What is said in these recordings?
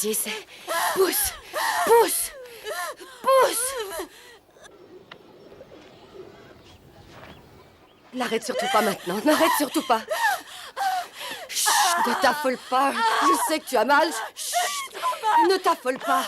pitié, c'est... Pousse! Pousse! Pousse! N'arrête surtout pas maintenant, n'arrête surtout pas. Chut, ne t'affole pas, je sais que tu as mal. Chut, ne t'affole pas.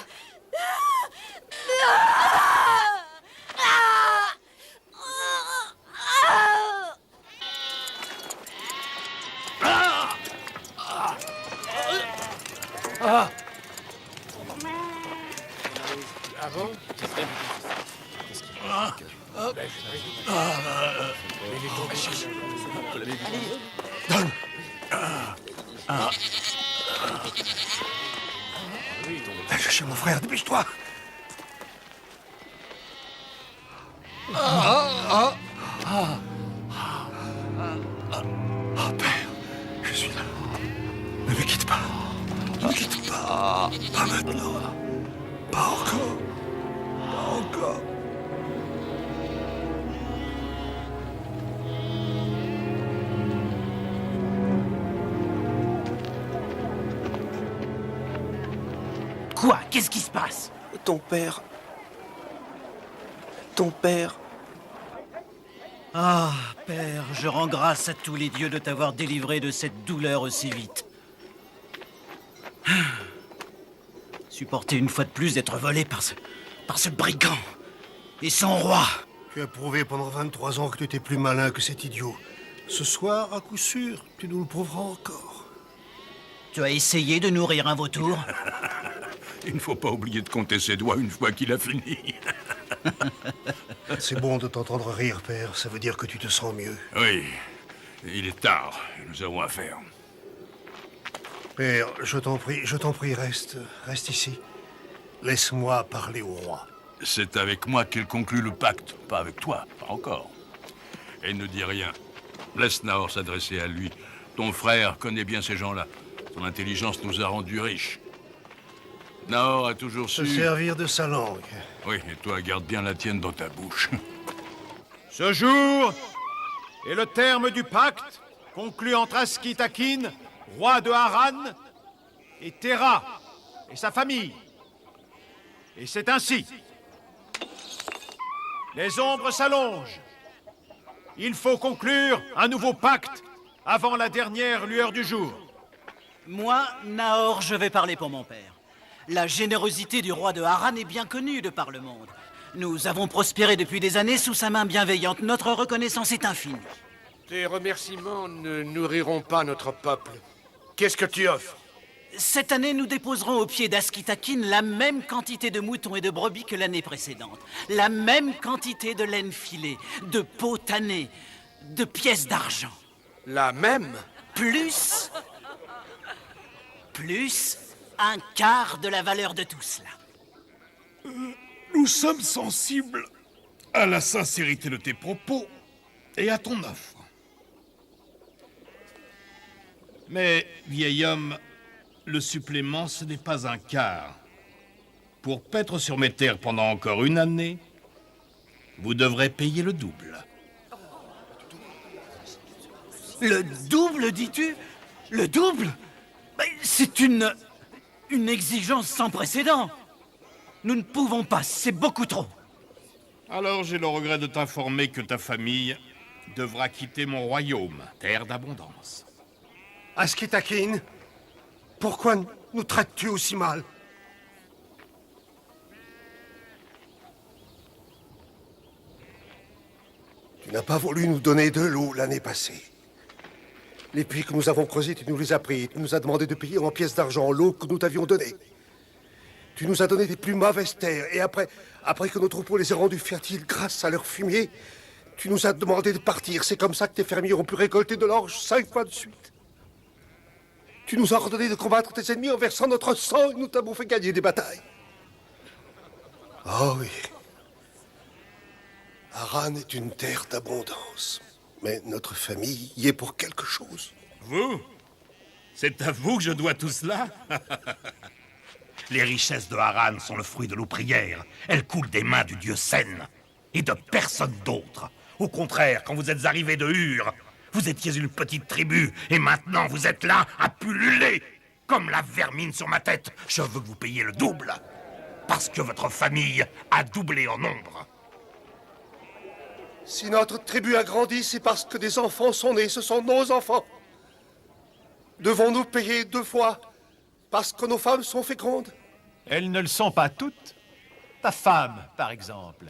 Ah bon? Donne. Va chercher mon frère, dépêche-toi. Oh, père, je suis là. Ne me quitte pas. Ne me quitte pas. Pas maintenant. Pas encore. Pas encore. Quoi? Qu'est-ce qui se passe? Ton père... Ton père... Ah, père, je rends grâce à tous les dieux de t'avoir délivré de cette douleur aussi vite. Supporter une fois de plus d'être volé par ce brigand et son roi. Tu as prouvé pendant 23 ans que tu étais plus malin que cet idiot. Ce soir, à coup sûr, tu nous le prouveras encore. Tu as essayé de nourrir un vautour? Il ne faut pas oublier de compter ses doigts une fois qu'il a fini. C'est bon de t'entendre rire, père. Ça veut dire que tu te sens mieux. Oui, il est tard. Nous avons affaire. Père, je t'en prie, reste ici. Laisse-moi parler au roi. C'est avec moi qu'il conclut le pacte, pas avec toi, pas encore. Et ne dis rien. Laisse Nahor s'adresser à lui. Ton frère connaît bien ces gens-là. Son intelligence nous a rendus riches. Nahor a toujours Se su... servir de sa langue. Oui, et toi, garde bien la tienne dans ta bouche. Ce jour est le terme du pacte conclu entre Askitakin, roi de Harran, et Terra et sa famille. Et c'est ainsi. Les ombres s'allongent. Il faut conclure un nouveau pacte avant la dernière lueur du jour. Moi, Nahor, je vais parler pour mon père. La générosité du roi de Harran est bien connue de par le monde. Nous avons prospéré depuis des années sous sa main bienveillante. Notre reconnaissance est infinie. Tes remerciements ne nourriront pas notre peuple. Qu'est-ce que tu offres? Cette année, nous déposerons au pied d'Askitakin la même quantité de moutons et de brebis que l'année précédente. La même quantité de laine filée, de peau tannée, de pièces d'argent. La même? Plus un quart de la valeur de tout cela. Nous sommes sensibles à la sincérité de tes propos et à ton offre. Mais, vieil homme, le supplément, ce n'est pas un quart. Pour paître sur mes terres pendant encore une année, vous devrez payer le double. Le double, dis-tu? Le double? C'est une exigence sans précédent. Nous ne pouvons pas, c'est beaucoup trop. Alors j'ai le regret de t'informer que ta famille devra quitter mon royaume, terre d'abondance. Askitakin, pourquoi nous traites-tu aussi mal? Tu n'as pas voulu nous donner de l'eau l'année passée. Les puits que nous avons creusés, tu nous les as pris. Tu nous as demandé de payer en pièces d'argent l'eau que nous t'avions donnée. Tu nous as donné des plus mauvaises terres. Et après que nos troupeaux les aient rendus fertiles grâce à leur fumier, tu nous as demandé de partir. C'est comme ça que tes fermiers ont pu récolter de l'orge 5 fois de suite. Tu nous as ordonné de combattre tes ennemis en versant notre sang et nous t'avons fait gagner des batailles. Oh oui. Harran est une terre d'abondance. Mais notre famille y est pour quelque chose. Vous? C'est à vous que je dois tout cela? Les richesses de Harran sont le fruit de nos prières. Elles coulent des mains du dieu Sen et de personne d'autre. Au contraire, quand vous êtes arrivés de Ur, vous étiez une petite tribu et maintenant vous êtes là à pulluler. comme la vermine sur ma tête. Je veux que vous payiez le double. Parce que votre famille a doublé en nombre. Si notre tribu a grandi, c'est parce que des enfants sont nés. Ce sont nos enfants. Devons-nous payer 2 fois parce que nos femmes sont fécondes? Elles ne le sont pas toutes. Ta femme, par exemple.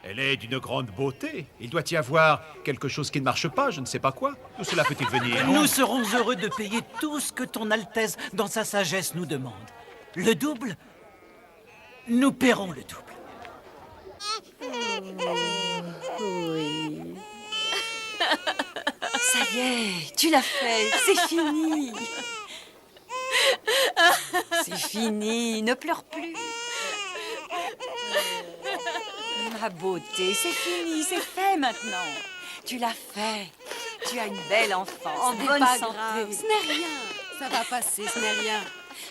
Elle est d'une grande beauté. Il doit y avoir quelque chose qui ne marche pas, je ne sais pas quoi. D'où cela peut-il venir? Nous serons heureux de payer tout ce que ton Altesse, dans sa sagesse, nous demande. Le double, nous paierons le double. Oui. Ça y est, tu l'as fait, c'est fini. C'est fini, ne pleure plus. Ma beauté, c'est fini, c'est fait maintenant. Tu l'as fait. Tu as une belle enfant, en bonne pas santé. grave, ce n'est rien. Ça va passer, ce n'est rien.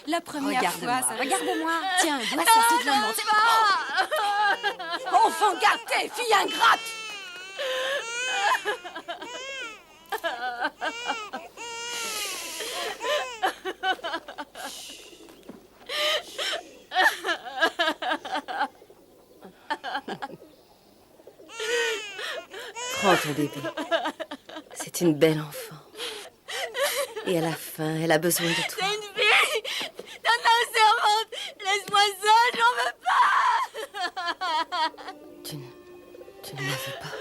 La première Regarde-moi, fois, ça... regarde-moi. Tiens, bois ça tout le monde. Enfant gâté, fille ingrate. Prends ton bébé. C'est une belle enfant. Et à la fin, elle a besoin de toi. C'est une fille. Tata servante, laisse-moi seule, j'en veux pas. Tu ne la veux pas.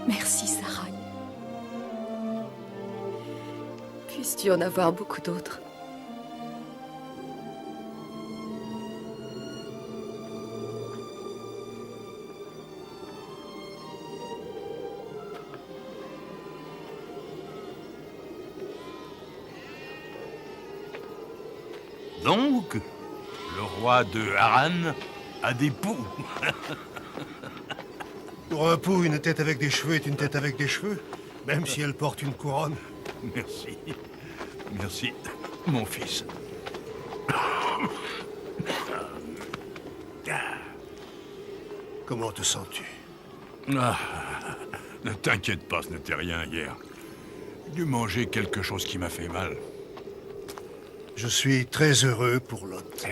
Merci, Sarah. Puisses-tu en avoir beaucoup d'autres. Donc, le roi de Harran a des poux. Pour un pou, une tête avec des cheveux est une tête avec des cheveux, même si elle porte une couronne. Merci. Merci, mon fils. Comment te sens-tu? Ah, ne t'inquiète pas, ce n'était rien hier. J'ai dû manger quelque chose qui m'a fait mal. Je suis très heureux pour Lot.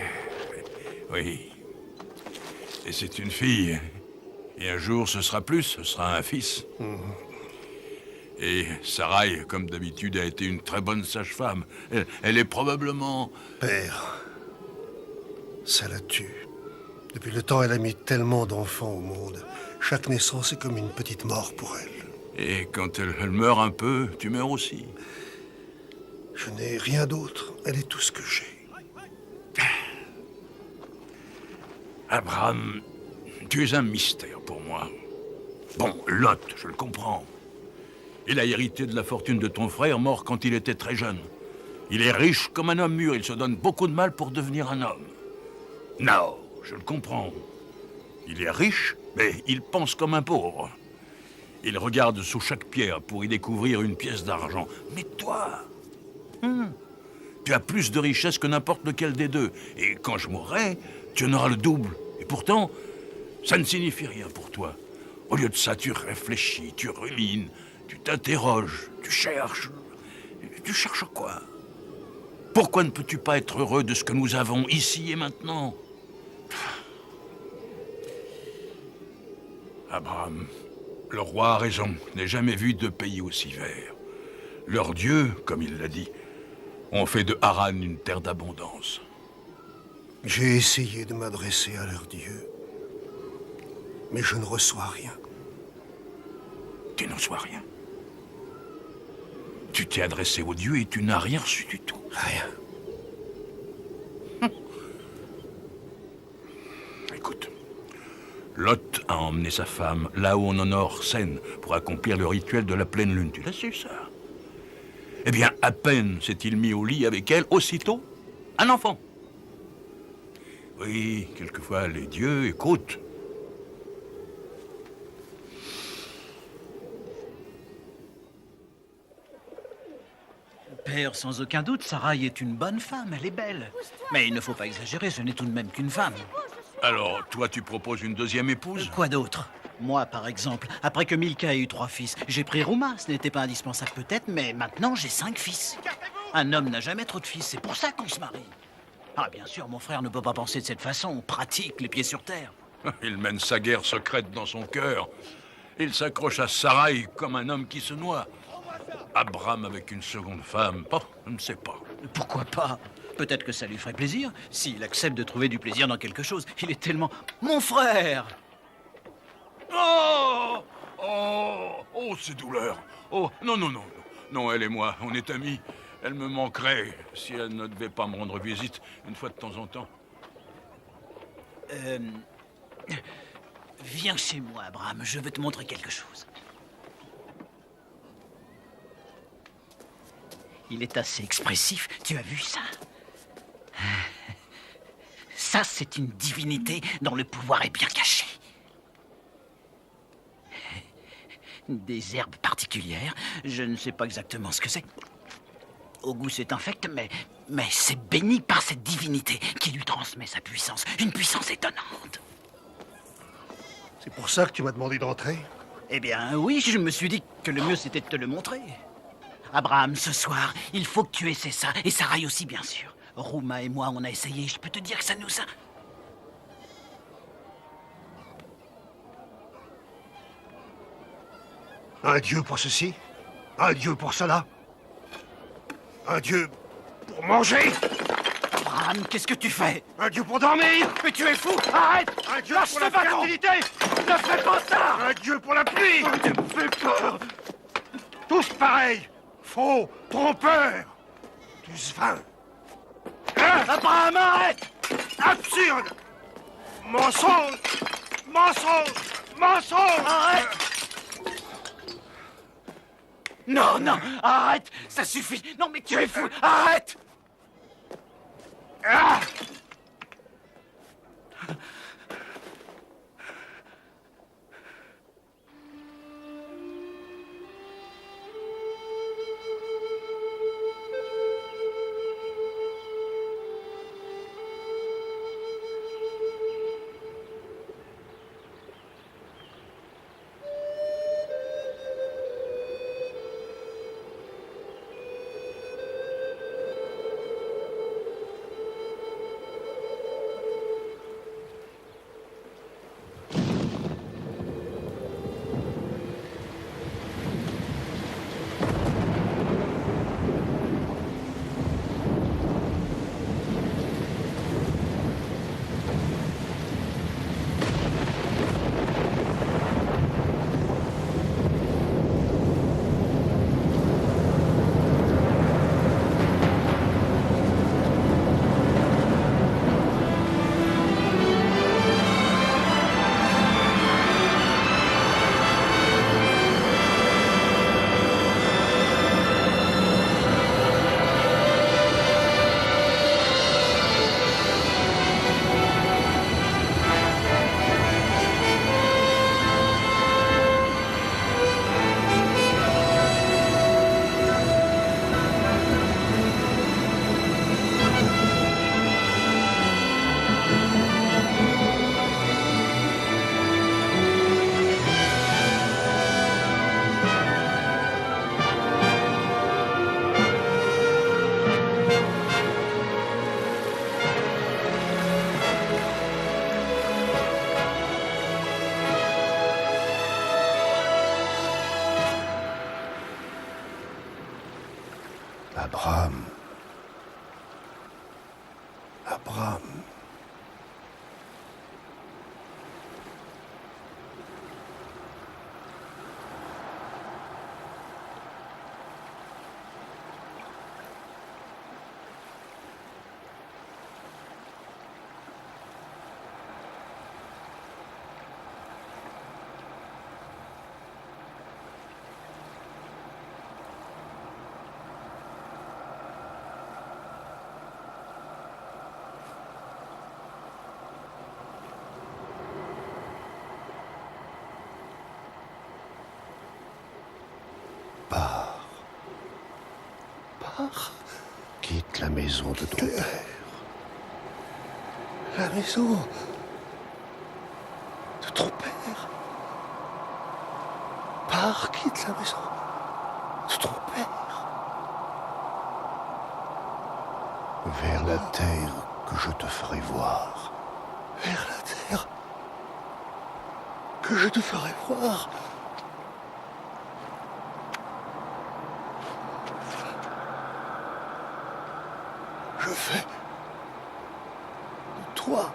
Oui. Et c'est une fille. Et un jour, ce sera plus, ce sera un fils. Et Sarai, comme d'habitude, a été une très bonne sage-femme. Elle est probablement... Père, ça la tue. Depuis le temps, elle a mis tellement d'enfants au monde. Chaque naissance est comme une petite mort pour elle. Et quand elle meurt un peu, tu meurs aussi. Je n'ai rien d'autre. Elle est tout ce que j'ai. Abraham, tu es un mystère pour moi. Bon, Lot, je le comprends. Il a hérité de la fortune de ton frère, mort quand il était très jeune. Il est riche comme un homme mûr, il se donne beaucoup de mal pour devenir un homme. Non, je le comprends. Il est riche, mais il pense comme un pauvre. Il regarde sous chaque pierre pour y découvrir une pièce d'argent. Mais toi, tu as plus de richesse que n'importe lequel des deux. Et quand je mourrai, tu en auras le double. Et pourtant, ça ne signifie rien pour toi. Au lieu de ça, tu réfléchis, tu rumines, tu t'interroges, tu cherches. Tu cherches quoi? Pourquoi ne peux-tu pas être heureux de ce que nous avons ici et maintenant? Abraham, le roi a raison. Je n'ai jamais vu deux pays aussi verts. Leurs dieux, comme il l'a dit, ont fait de Haran une terre d'abondance. J'ai essayé de m'adresser à leur Dieu, mais je ne reçois rien. Tu ne reçois rien. Tu t'es adressé au Dieu et tu n'as rien reçu du tout. Rien. Écoute, Lot a emmené sa femme là où on honore Sen pour accomplir le rituel de la pleine lune. Tu l'as su, ça? Eh bien, à peine s'est-il mis au lit avec elle, aussitôt, un enfant. Oui, quelquefois, les dieux écoutent. Père, sans aucun doute, Sarai est une bonne femme, elle est belle. Mais il ne faut pas exagérer, ce n'est tout de même qu'une femme. Alors, toi, tu proposes une deuxième épouse? Quoi d'autre? Moi, par exemple, après que Milka ait eu 3 fils, j'ai pris Rouma. Ce n'était pas indispensable peut-être, mais maintenant j'ai 5 fils. Un homme n'a jamais trop de fils, c'est pour ça qu'on se marie. Ah, bien sûr, mon frère ne peut pas penser de cette façon, pratique, les pieds sur terre. Il mène sa guerre secrète dans son cœur. Il s'accroche à Sarai comme un homme qui se noie. Abraham avec une seconde femme, oh, je ne sais pas. Pourquoi pas? Peut-être que ça lui ferait plaisir, s'il accepte de trouver du plaisir dans quelque chose. Il est tellement... Mon frère! Oh! Oh! Oh, ces douleurs! Oh, non, non, non. Non, elle et moi, on est amis. Elle me manquerait si elle ne devait pas me rendre visite une fois de temps en temps. Viens chez moi, Abraham, je veux te montrer quelque chose. Il est assez expressif, tu as vu ça? Ça, c'est une divinité dont le pouvoir est bien caché. Des herbes particulières, je ne sais pas exactement ce que c'est. Au goût, c'est infect, mais c'est béni par cette divinité qui lui transmet sa puissance, une puissance étonnante. C'est pour ça que tu m'as demandé d'entrer? Eh bien, oui, je me suis dit que le mieux, c'était de te le montrer. Abraham, ce soir, il faut que tu essaies ça, et Sarai aussi, bien sûr. Rouma et moi, on a essayé, je peux te dire que ça nous a... Un dieu pour ceci? Un dieu pour cela? Un dieu pour manger? Abraham, qu'est-ce que tu fais? Un dieu pour dormir? Mais tu es fou! Arrête! Un dieu Lâche pour ce la bâton! fertilité? Ne fais pas ça! Un dieu pour la pluie? Tu me fais peur! Tous pareils! Faux! Trompeurs! Tous vains! Hein? Abraham, arrête! Absurde! Mensonge! Mensonge! Mensonge! Arrête! Non, non, arrête! Ça suffit! Non, mais tu es fou! Arrête! Ah! Abraham. Quitte la maison de ton père. La maison de ton père. Pars, quitte la maison de ton père. Vers la terre que je te ferai voir. Vers la terre que je te ferai voir. Je fais de toi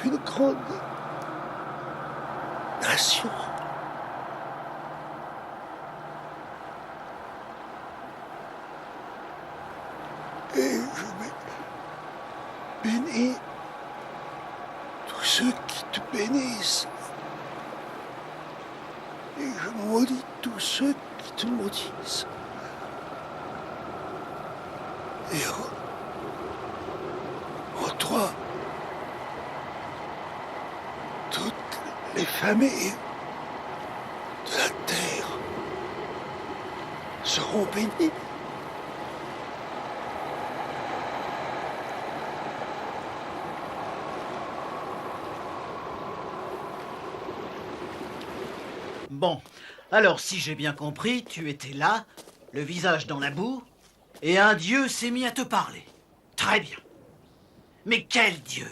une grande nation. Et je bénis tous ceux qui te bénissent. Et je maudis tous ceux qui te maudissent. Et en toi, toutes les familles de la terre seront bénies. Bon, alors si j'ai bien compris, tu étais là, le visage dans la boue, et un dieu s'est mis à te parler. Très bien. Mais quel dieu?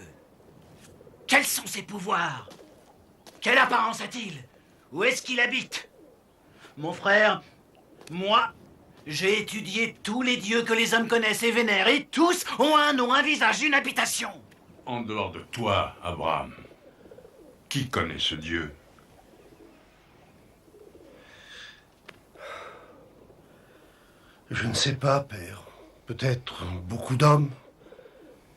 Quels sont ses pouvoirs? Quelle apparence a-t-il? Où est-ce qu'il habite? Mon frère, moi, j'ai étudié tous les dieux que les hommes connaissent et vénèrent, et tous ont un nom, un visage, une habitation. En dehors de toi, Abraham, qui connaît ce Dieu? Je ne sais pas, père. Peut-être beaucoup d'hommes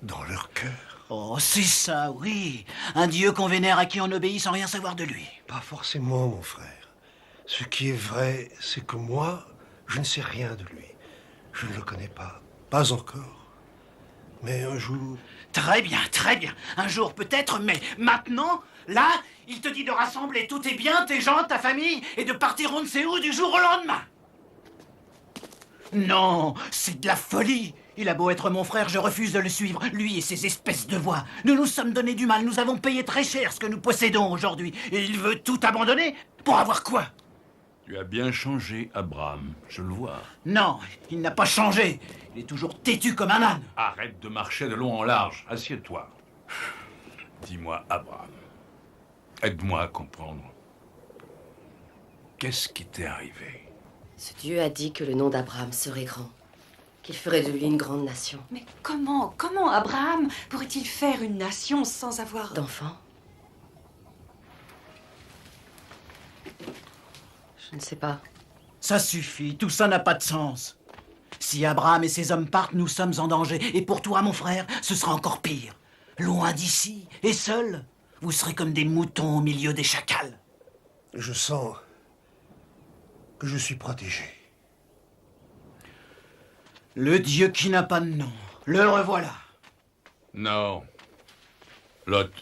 dans leur cœur. Oh, c'est ça, oui. Un dieu qu'on vénère à qui on obéit sans rien savoir de lui. Pas forcément, mon frère. Ce qui est vrai, c'est que moi, je ne sais rien de lui. Je ne le connais pas. Pas encore. Mais un jour... Très bien, très bien. Un jour peut-être, mais maintenant, là, il te dit de rassembler tous tes biens, tes gens, ta famille, et de partir on ne sait où du jour au lendemain. Non, c'est de la folie. Il a beau être mon frère, je refuse de le suivre. Lui et ses espèces de voix. Nous nous sommes donné du mal, nous avons payé très cher ce que nous possédons aujourd'hui. Et il veut tout abandonner pour avoir quoi? Tu as bien changé, Abraham, je le vois. Non, il n'a pas changé. Il est toujours têtu comme un âne. Arrête de marcher de long en large, assieds-toi. Dis-moi, Abraham, aide-moi à comprendre. Qu'est-ce qui t'est arrivé? Ce Dieu a dit que le nom d'Abraham serait grand, qu'il ferait de lui une grande nation. Mais comment Abraham pourrait-il faire une nation sans avoir... D'enfants? Je ne sais pas. Ça suffit, tout ça n'a pas de sens. Si Abraham et ses hommes partent, nous sommes en danger. Et pour toi, mon frère, ce sera encore pire. Loin d'ici, et seul, vous serez comme des moutons au milieu des chacals. Je sens que je suis protégé. Le Dieu qui n'a pas de nom, le revoilà. Non. Lot,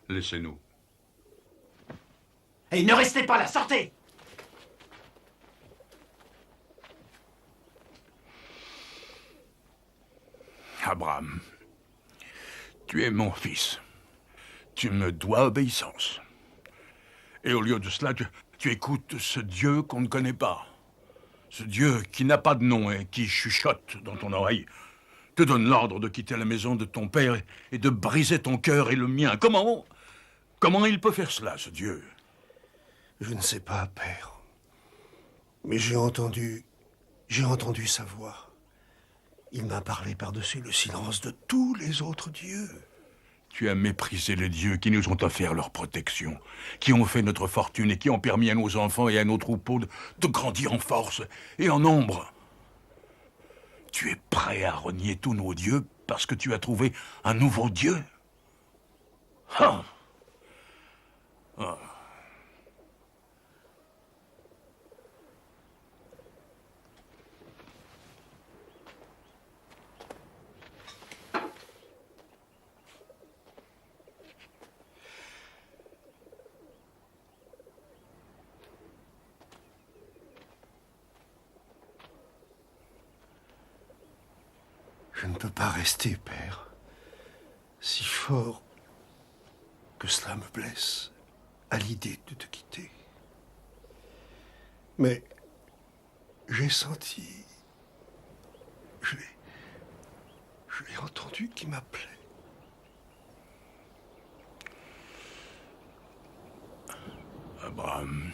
laissez-nous. Et ne restez pas là, sortez! Abraham, tu es mon fils. Tu me dois obéissance. Et au lieu de cela, tu écoutes ce Dieu qu'on ne connaît pas. Ce Dieu qui n'a pas de nom et qui chuchote dans ton oreille, te donne l'ordre de quitter la maison de ton père et de briser ton cœur et le mien. Comment il peut faire cela, ce Dieu? Je ne sais pas, père. Mais j'ai entendu sa voix. Il m'a parlé par-dessus le silence de tous les autres dieux. Tu as méprisé les dieux qui nous ont offert leur protection, qui ont fait notre fortune et qui ont permis à nos enfants et à nos troupeaux de grandir en force et en nombre. Tu es prêt à renier tous nos dieux parce que tu as trouvé un nouveau dieu? Ah. Ah. Je ne peux pas rester, père. Si fort que cela me blesse à l'idée de te quitter. Mais j'ai senti, je l'ai entendu qui m'appelait. Abraham,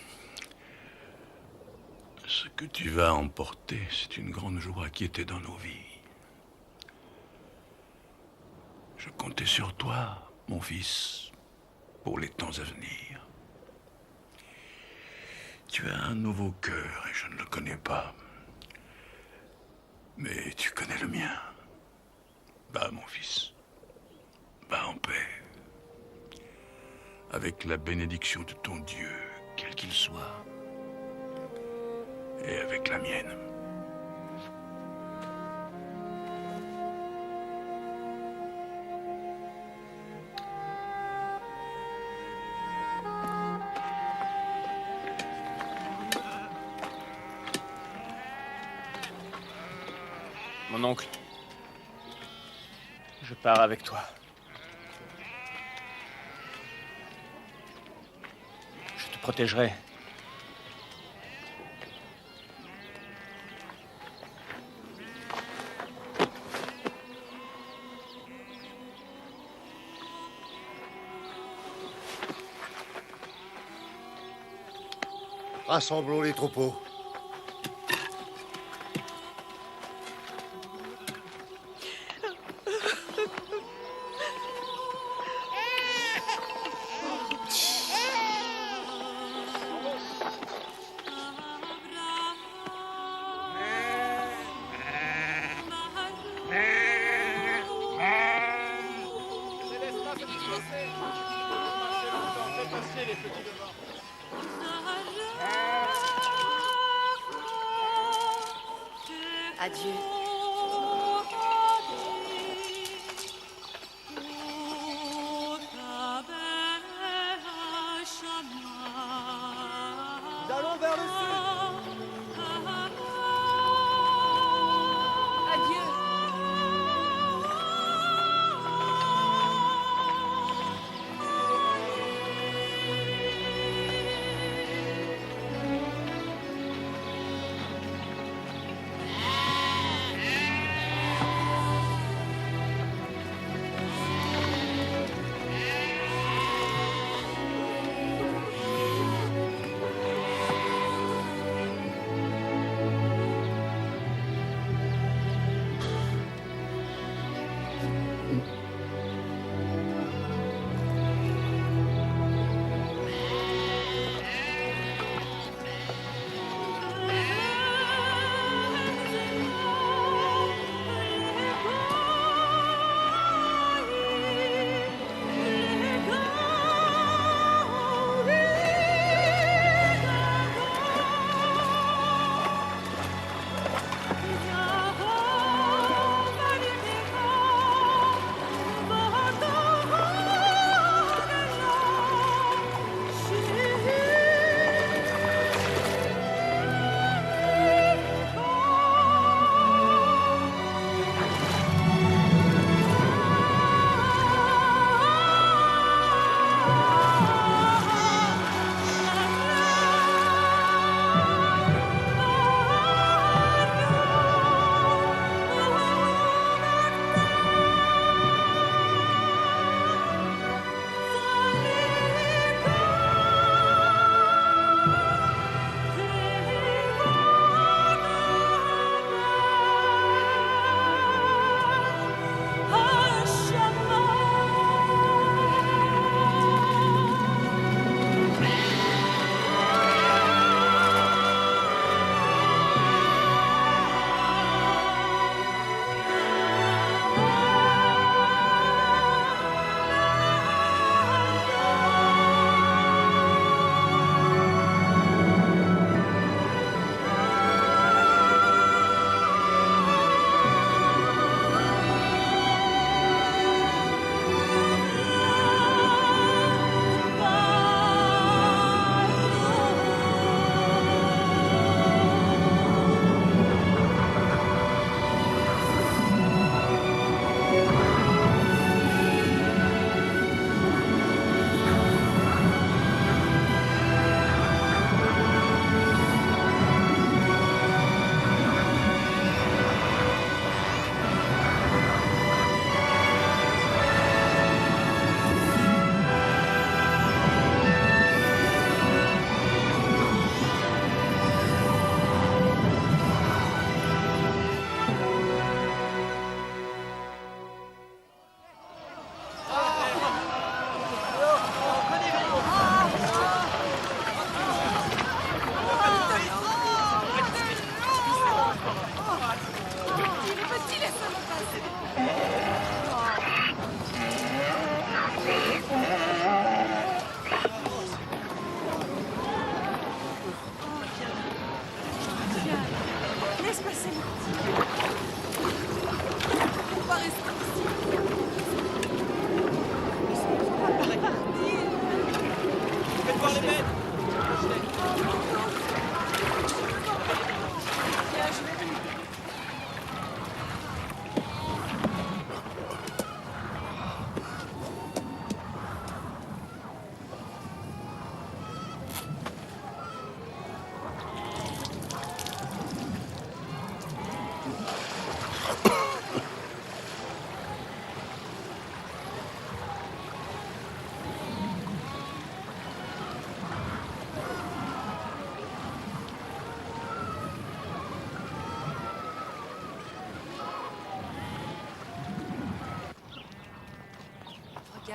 ce que tu vas emporter, c'est une grande joie qui était dans nos vies. Je comptais sur toi, mon fils, pour les temps à venir. Tu as un nouveau cœur et je ne le connais pas. Mais tu connais le mien. Va, mon fils. Va en paix. Avec la bénédiction de ton Dieu, quel qu'il soit. Et avec la mienne. Mon oncle, je pars avec toi. Je te protégerai. Rassemblons les troupeaux. Adieu. Nous allons vers le sud. Adieu.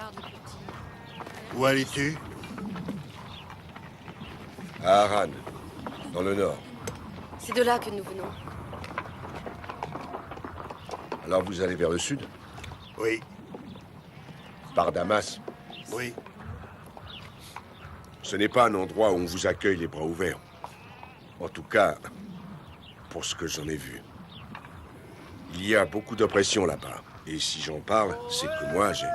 Regarde, le petit. Où allais-tu? À Harran, dans le nord. C'est de là que nous venons. Alors vous allez vers le sud? Oui, Par Damas? oui. Ce n'est pas un endroit où on vous accueille les bras ouverts. En tout cas, pour ce que j'en ai vu. Il y a beaucoup d'oppression là-bas. Et si j'en parle, c'est que moi, j'ai...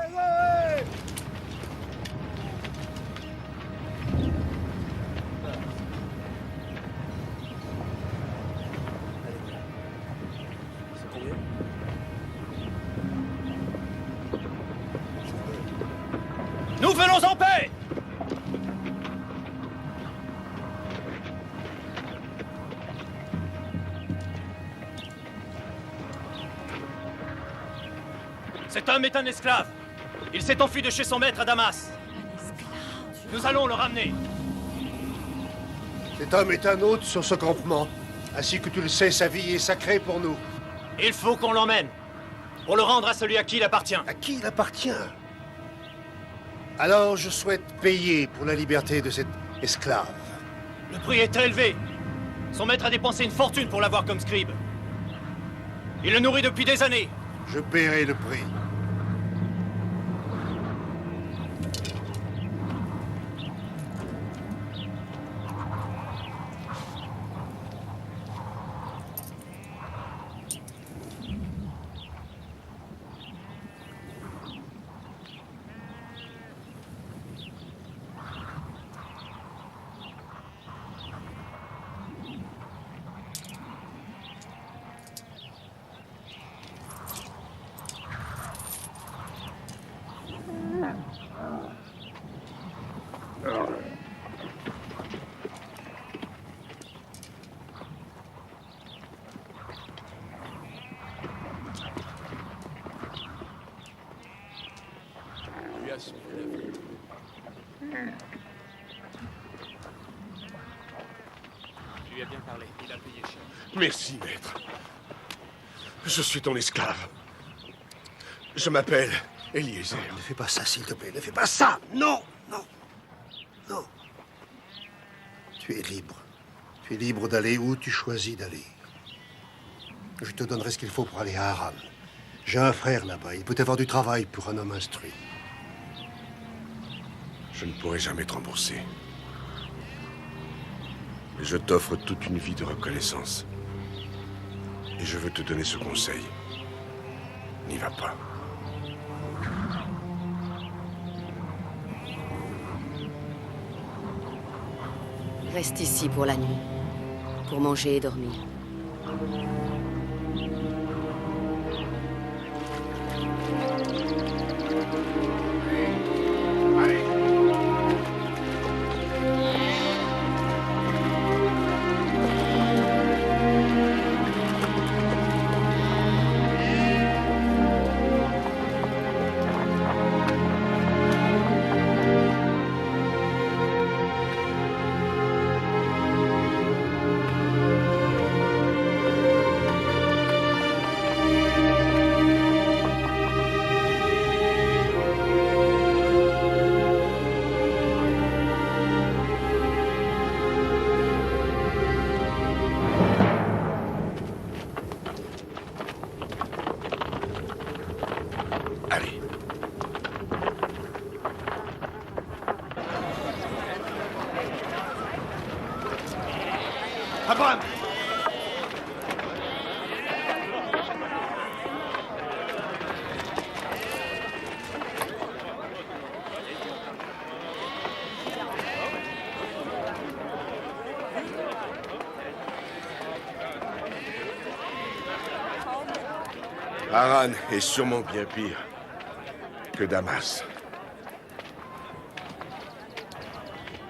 Nous venons en paix! Cet homme est un esclave. Il s'est enfui de chez son maître à Damas. Nous allons le ramener. Cet homme est un hôte sur ce campement. Ainsi que tu le sais, sa vie est sacrée pour nous. Il faut qu'on l'emmène. Pour le rendre à celui à qui il appartient. À qui il appartient? Alors je souhaite payer pour la liberté de cet esclave. Le prix est très élevé. Son maître a dépensé une fortune pour l'avoir comme scribe. Il le nourrit depuis des années. Je paierai le prix. Tu lui as bien parlé. Il a payé cher. Merci, maître. Je suis ton esclave. Je m'appelle Eliezer. Ne fais pas ça, s'il te plaît. Ne fais pas ça. Non, non, non. Tu es libre. Tu es libre d'aller où tu choisis d'aller. Je te donnerai ce qu'il faut pour aller à Harran. J'ai un frère là-bas. Il peut avoir du travail pour un homme instruit. Je ne pourrai jamais te rembourser. Mais je t'offre toute une vie de reconnaissance. Et je veux te donner ce conseil. N'y va pas. Reste ici pour la nuit. Pour manger et dormir. Allez. Abraham! Harran est sûrement bien pire que Damas.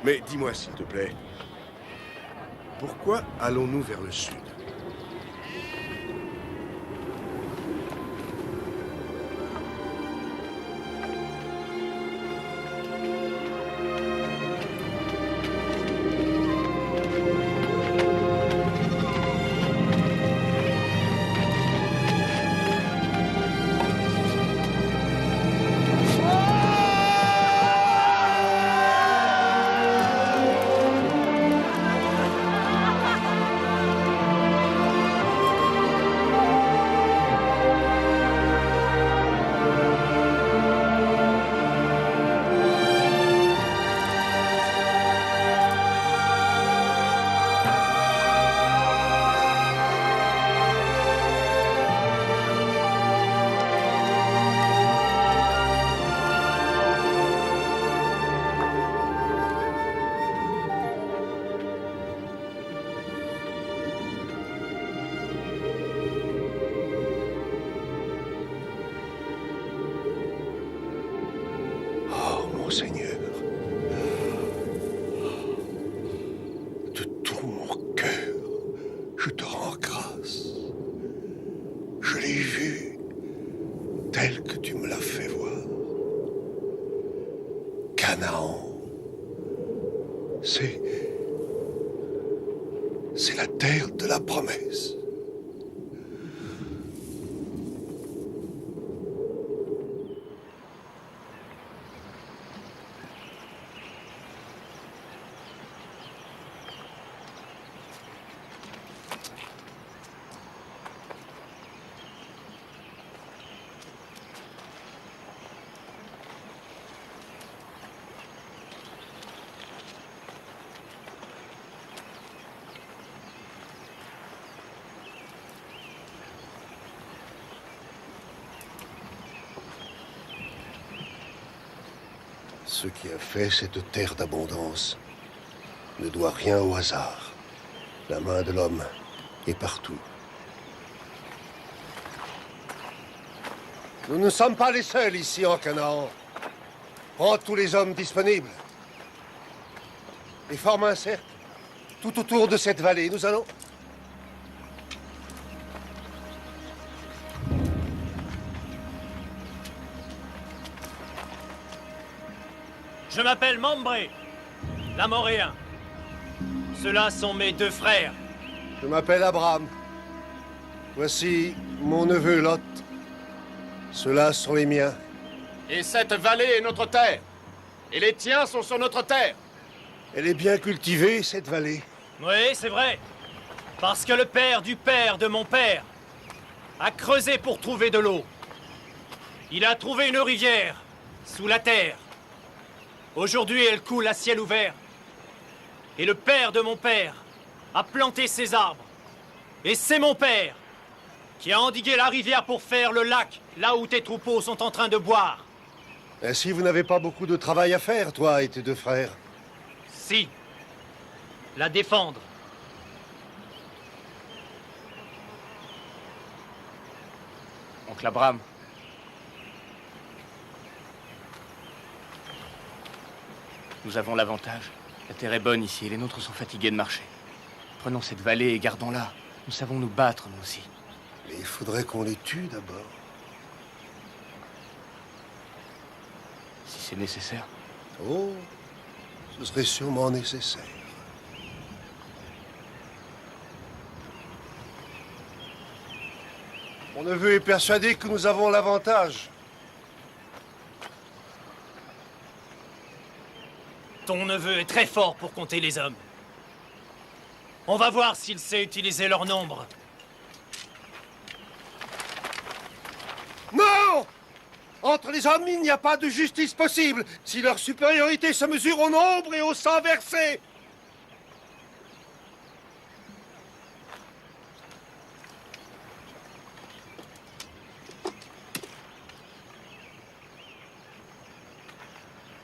Mais dis-moi, s'il te plaît, pourquoi allons-nous vers le sud? Seigneur. De tout mon cœur, je te rends grâce. Je l'ai vu tel que tu me l'as fait voir. Canaan, c'est la terre de la promesse. Ce qui a fait cette terre d'abondance ne doit rien au hasard. La main de l'homme est partout. Nous ne sommes pas les seuls ici en Canaan. Prends tous les hommes disponibles et forme un cercle tout autour de cette vallée. Nous allons... Je m'appelle Mambré, l'Amoréen. Ceux-là sont mes 2 frères. Je m'appelle Abraham. Voici mon neveu Lot. Ceux-là sont les miens. Et cette vallée est notre terre. Et les tiens sont sur notre terre. Elle est bien cultivée, cette vallée. Oui, c'est vrai. Parce que le père de mon père a creusé pour trouver de l'eau. Il a trouvé une rivière sous la terre. Aujourd'hui, elle coule à ciel ouvert. Et le père de mon père a planté ses arbres. Et c'est mon père qui a endigué la rivière pour faire le lac, là où tes troupeaux sont en train de boire. Ainsi, vous n'avez pas beaucoup de travail à faire, toi et tes 2 frères. Si. La défendre. Oncle Abraham. Nous avons l'avantage. La terre est bonne ici et les nôtres sont fatigués de marcher. Prenons cette vallée et gardons-la. Nous savons nous battre, nous aussi. Mais il faudrait qu'on les tue d'abord. Si c'est nécessaire. Oh, ce serait sûrement nécessaire. Mon neveu est persuadé que nous avons l'avantage. Ton neveu est très fort pour compter les hommes. On va voir s'il sait utiliser leur nombre. Non! Entre les hommes, il n'y a pas de justice possible si leur supériorité se mesure au nombre et au sang versé.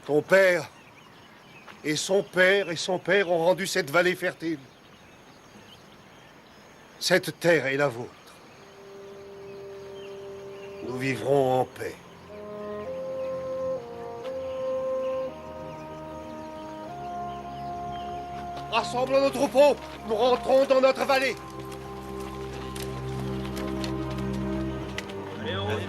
Ton père et son père ont rendu cette vallée fertile. Cette terre est la vôtre. Nous vivrons en paix. Rassemblons nos troupeaux, nous rentrons dans notre vallée. Allez, on route.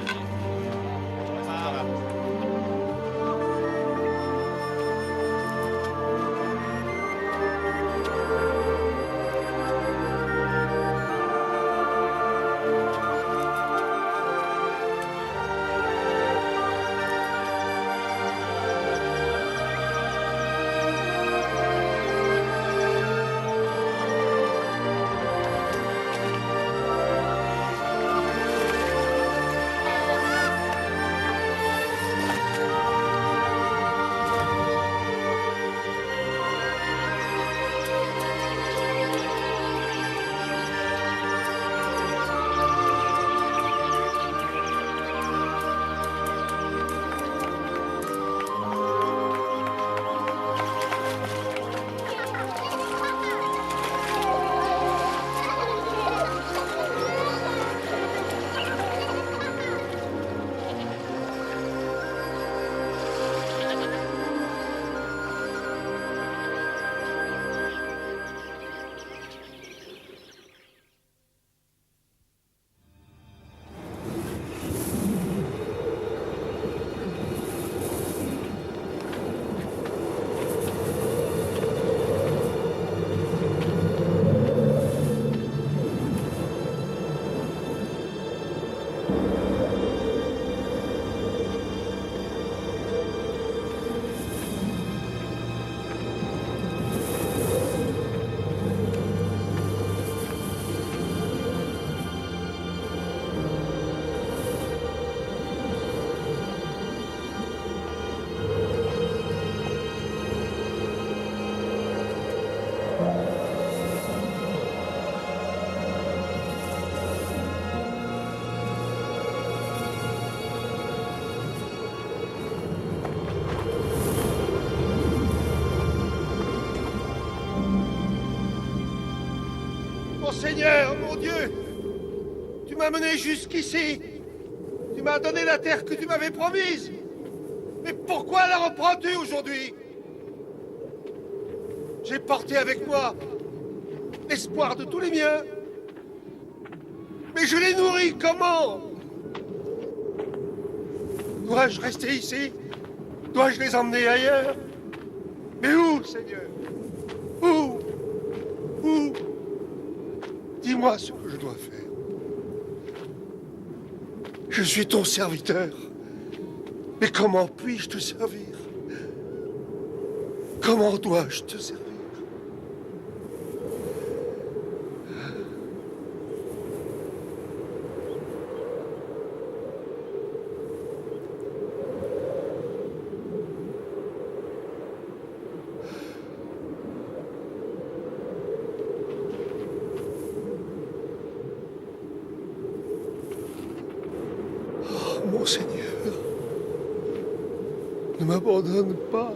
Seigneur, mon Dieu, tu m'as mené jusqu'ici. Tu m'as donné la terre que tu m'avais promise. Mais pourquoi la reprends-tu aujourd'hui? J'ai porté avec moi l'espoir de tous les miens. Mais je les nourris comment? Dois-je rester ici? Dois-je les emmener ailleurs? Mais où, Seigneur? Où? Où? Dis-moi ce que je dois faire. Je suis ton serviteur. Mais comment puis-je te servir? Comment dois-je te servir? Mon Seigneur, ne m'abandonne pas.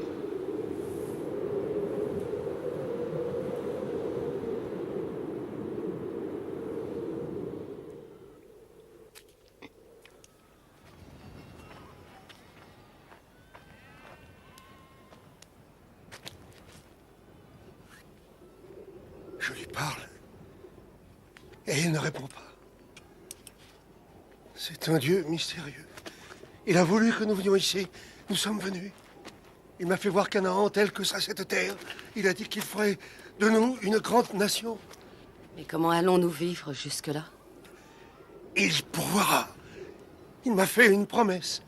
Je lui parle et il ne répond pas. C'est un Dieu mystérieux. Il a voulu que nous venions ici. Nous sommes venus. Il m'a fait voir Canaan tel que ça, cette terre. Il a dit qu'il ferait de nous une grande nation. Mais comment allons-nous vivre jusque-là? Il pourvoira. Il m'a fait une promesse.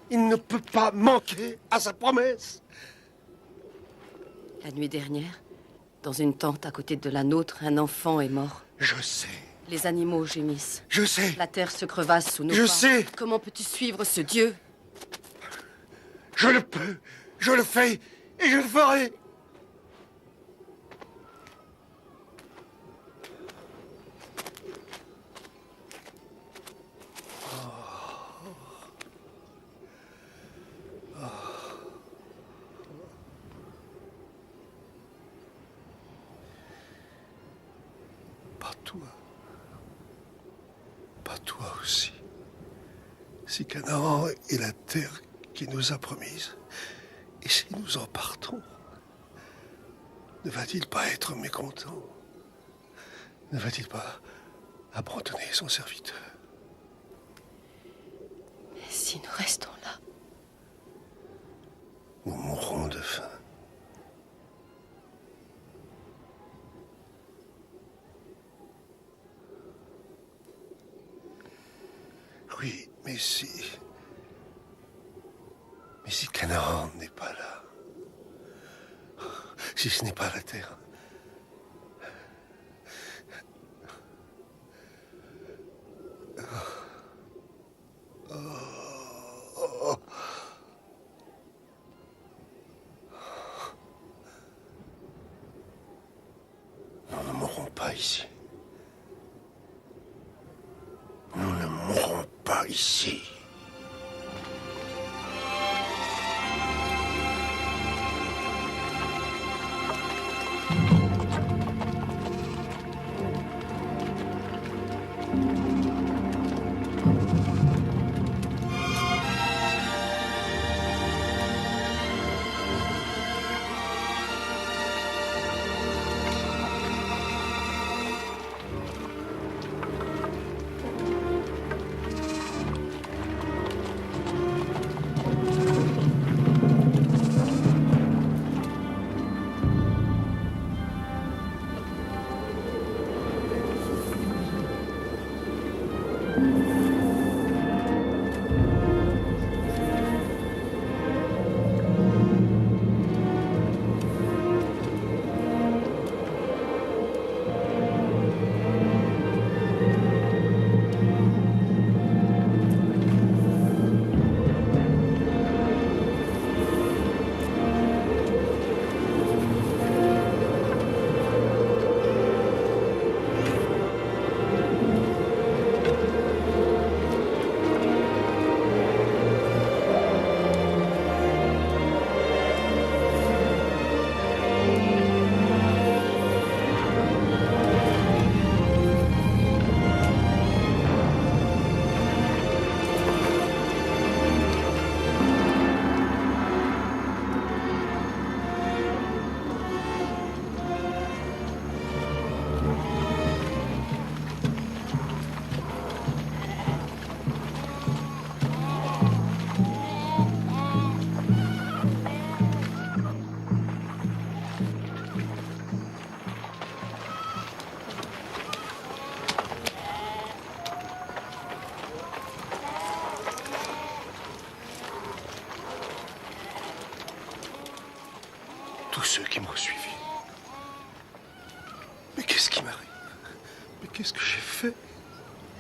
Il ne peut pas manquer à sa promesse. La nuit dernière, dans une tente à côté de la nôtre, un enfant est mort. Je sais. Les animaux gémissent. Je sais. La terre se crevasse sous nos pas. Je sais. Comment peux-tu suivre ce Dieu? Je le peux. Je le fais. Et je le ferai. Pas toi. Pas toi aussi. Si Canaan est la terre qui nous a promise, et si nous en partons, ne va-t-il pas être mécontent? Ne va-t-il pas abandonner son serviteur? Mais si nous restons là, nous mourrons de faim. Oui, mais si Canaan n'est pas là, si ce n'est pas la terre, nous ne mourrons pas ici. Nous ne mourrons pas ici. ceux qui m'ont suivi. Mais qu'est-ce qui m'arrive? Mais qu'est-ce que j'ai fait?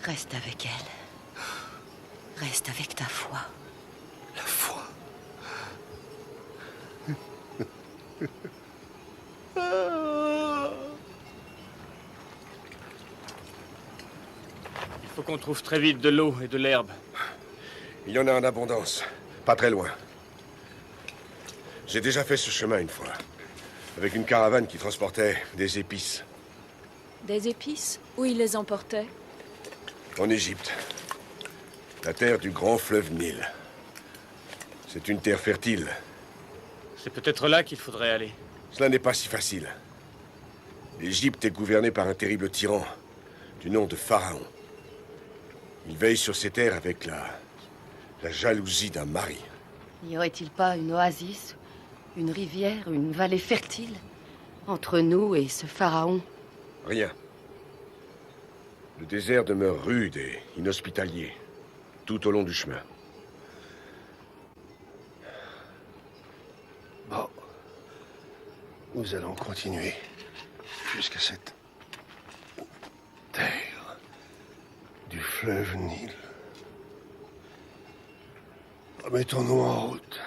Reste avec elle. Reste avec ta foi. La foi. Il faut qu'on trouve très vite de l'eau et de l'herbe. Il y en a en abondance, pas très loin. J'ai déjà fait ce chemin une fois, avec une caravane qui transportait des épices. Des épices? Où ils les emportaient? En Égypte, la terre du grand fleuve Nil. C'est une terre fertile. C'est peut-être là qu'il faudrait aller. Cela n'est pas si facile. L'Égypte est gouvernée par un terrible tyran, du nom de Pharaon. Il veille sur ces terres avec la jalousie d'un mari. N'y aurait-il pas une oasis, une rivière, une vallée fertile entre nous et ce pharaon? Rien. Le désert demeure rude et inhospitalier, tout au long du chemin. Bon. Nous allons continuer jusqu'à cette terre du fleuve Nil. Mettons-nous en route.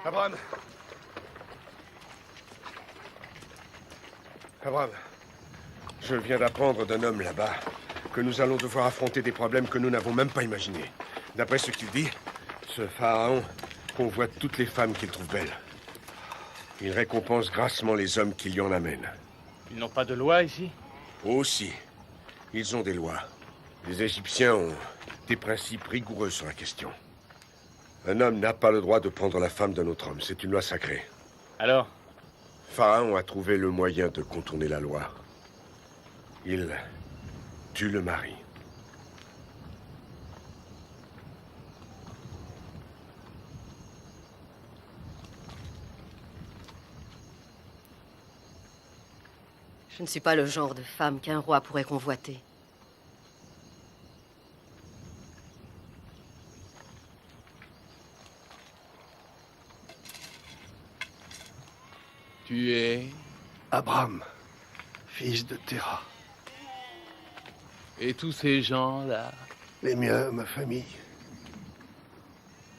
Abraham. Abraham, je viens d'apprendre d'un homme là-bas que nous allons devoir affronter des problèmes que nous n'avons même pas imaginés. D'après ce qu'il dit, ce pharaon convoite toutes les femmes qu'il trouve belles. Il récompense grassement les hommes qui lui en amènent. Ils n'ont pas de loi ici? Aussi, ils ont des lois. Les Égyptiens ont des principes rigoureux sur la question. Un homme n'a pas le droit de prendre la femme d'un autre homme. C'est une loi sacrée. Alors? Pharaon a trouvé le moyen de contourner la loi. Il tue le mari. Je ne suis pas le genre de femme qu'un roi pourrait convoiter. Tu es... Abraham, fils de Terah. Et tous ces gens-là? Les miens, ma famille.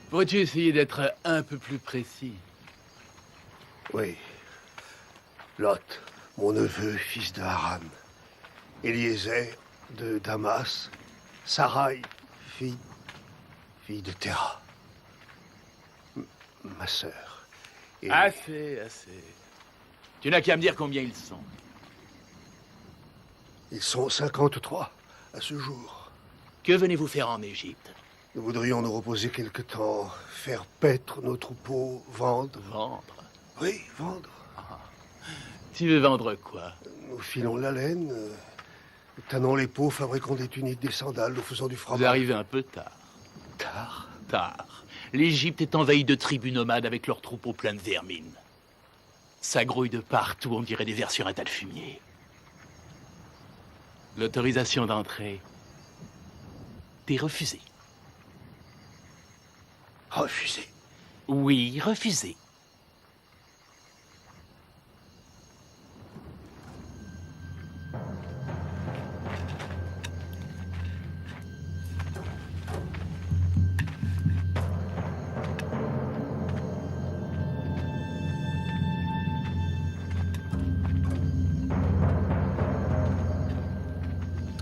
Pourrais-tu essayer d'être un peu plus précis? Oui. Lot, mon neveu, fils de Haran. Eliezer, de Damas. Sarai, fille de Terah. Ma sœur. Et... Assez. Tu n'as qu'à me dire combien ils sont. Ils sont 53 à ce jour. Que venez-vous faire en Égypte? Nous voudrions nous reposer quelque temps, faire paître nos troupeaux, vendre. Vendre? Oui, vendre. Tu veux vendre quoi? Nous filons la laine, nous tannons les peaux, fabriquons des tuniques, des sandales, nous faisons du fromage. Vous arrivez un peu tard. Tard. L'Égypte est envahie de tribus nomades avec leurs troupeaux pleins de vermine. Ça grouille de partout, on dirait des vers sur un tas de fumier. L'autorisation d'entrée t'est refusée. Refusée? Oui, refusée.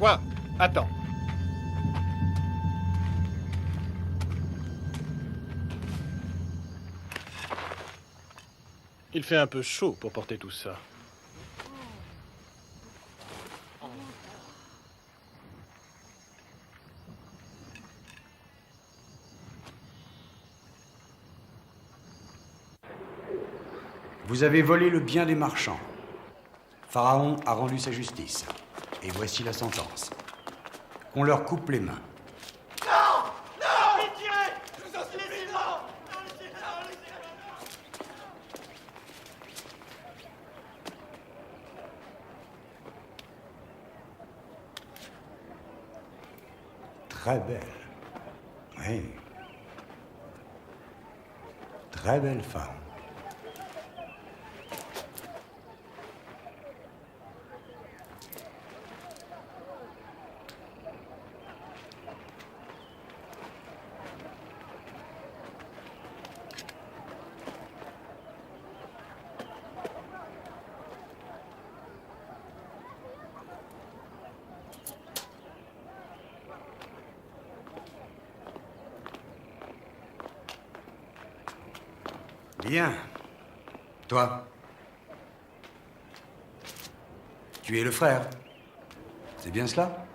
Toi, attends. Il fait un peu chaud pour porter tout ça. Vous avez volé le bien des marchands. Pharaon a rendu sa justice. Et voici la sentence. Qu'on leur coupe les mains. Non! Non! Pitié! Je vous en supplie, non! Très belle. Oui. Très belle femme. Bien. Toi. Tu es le frère. C'est bien cela?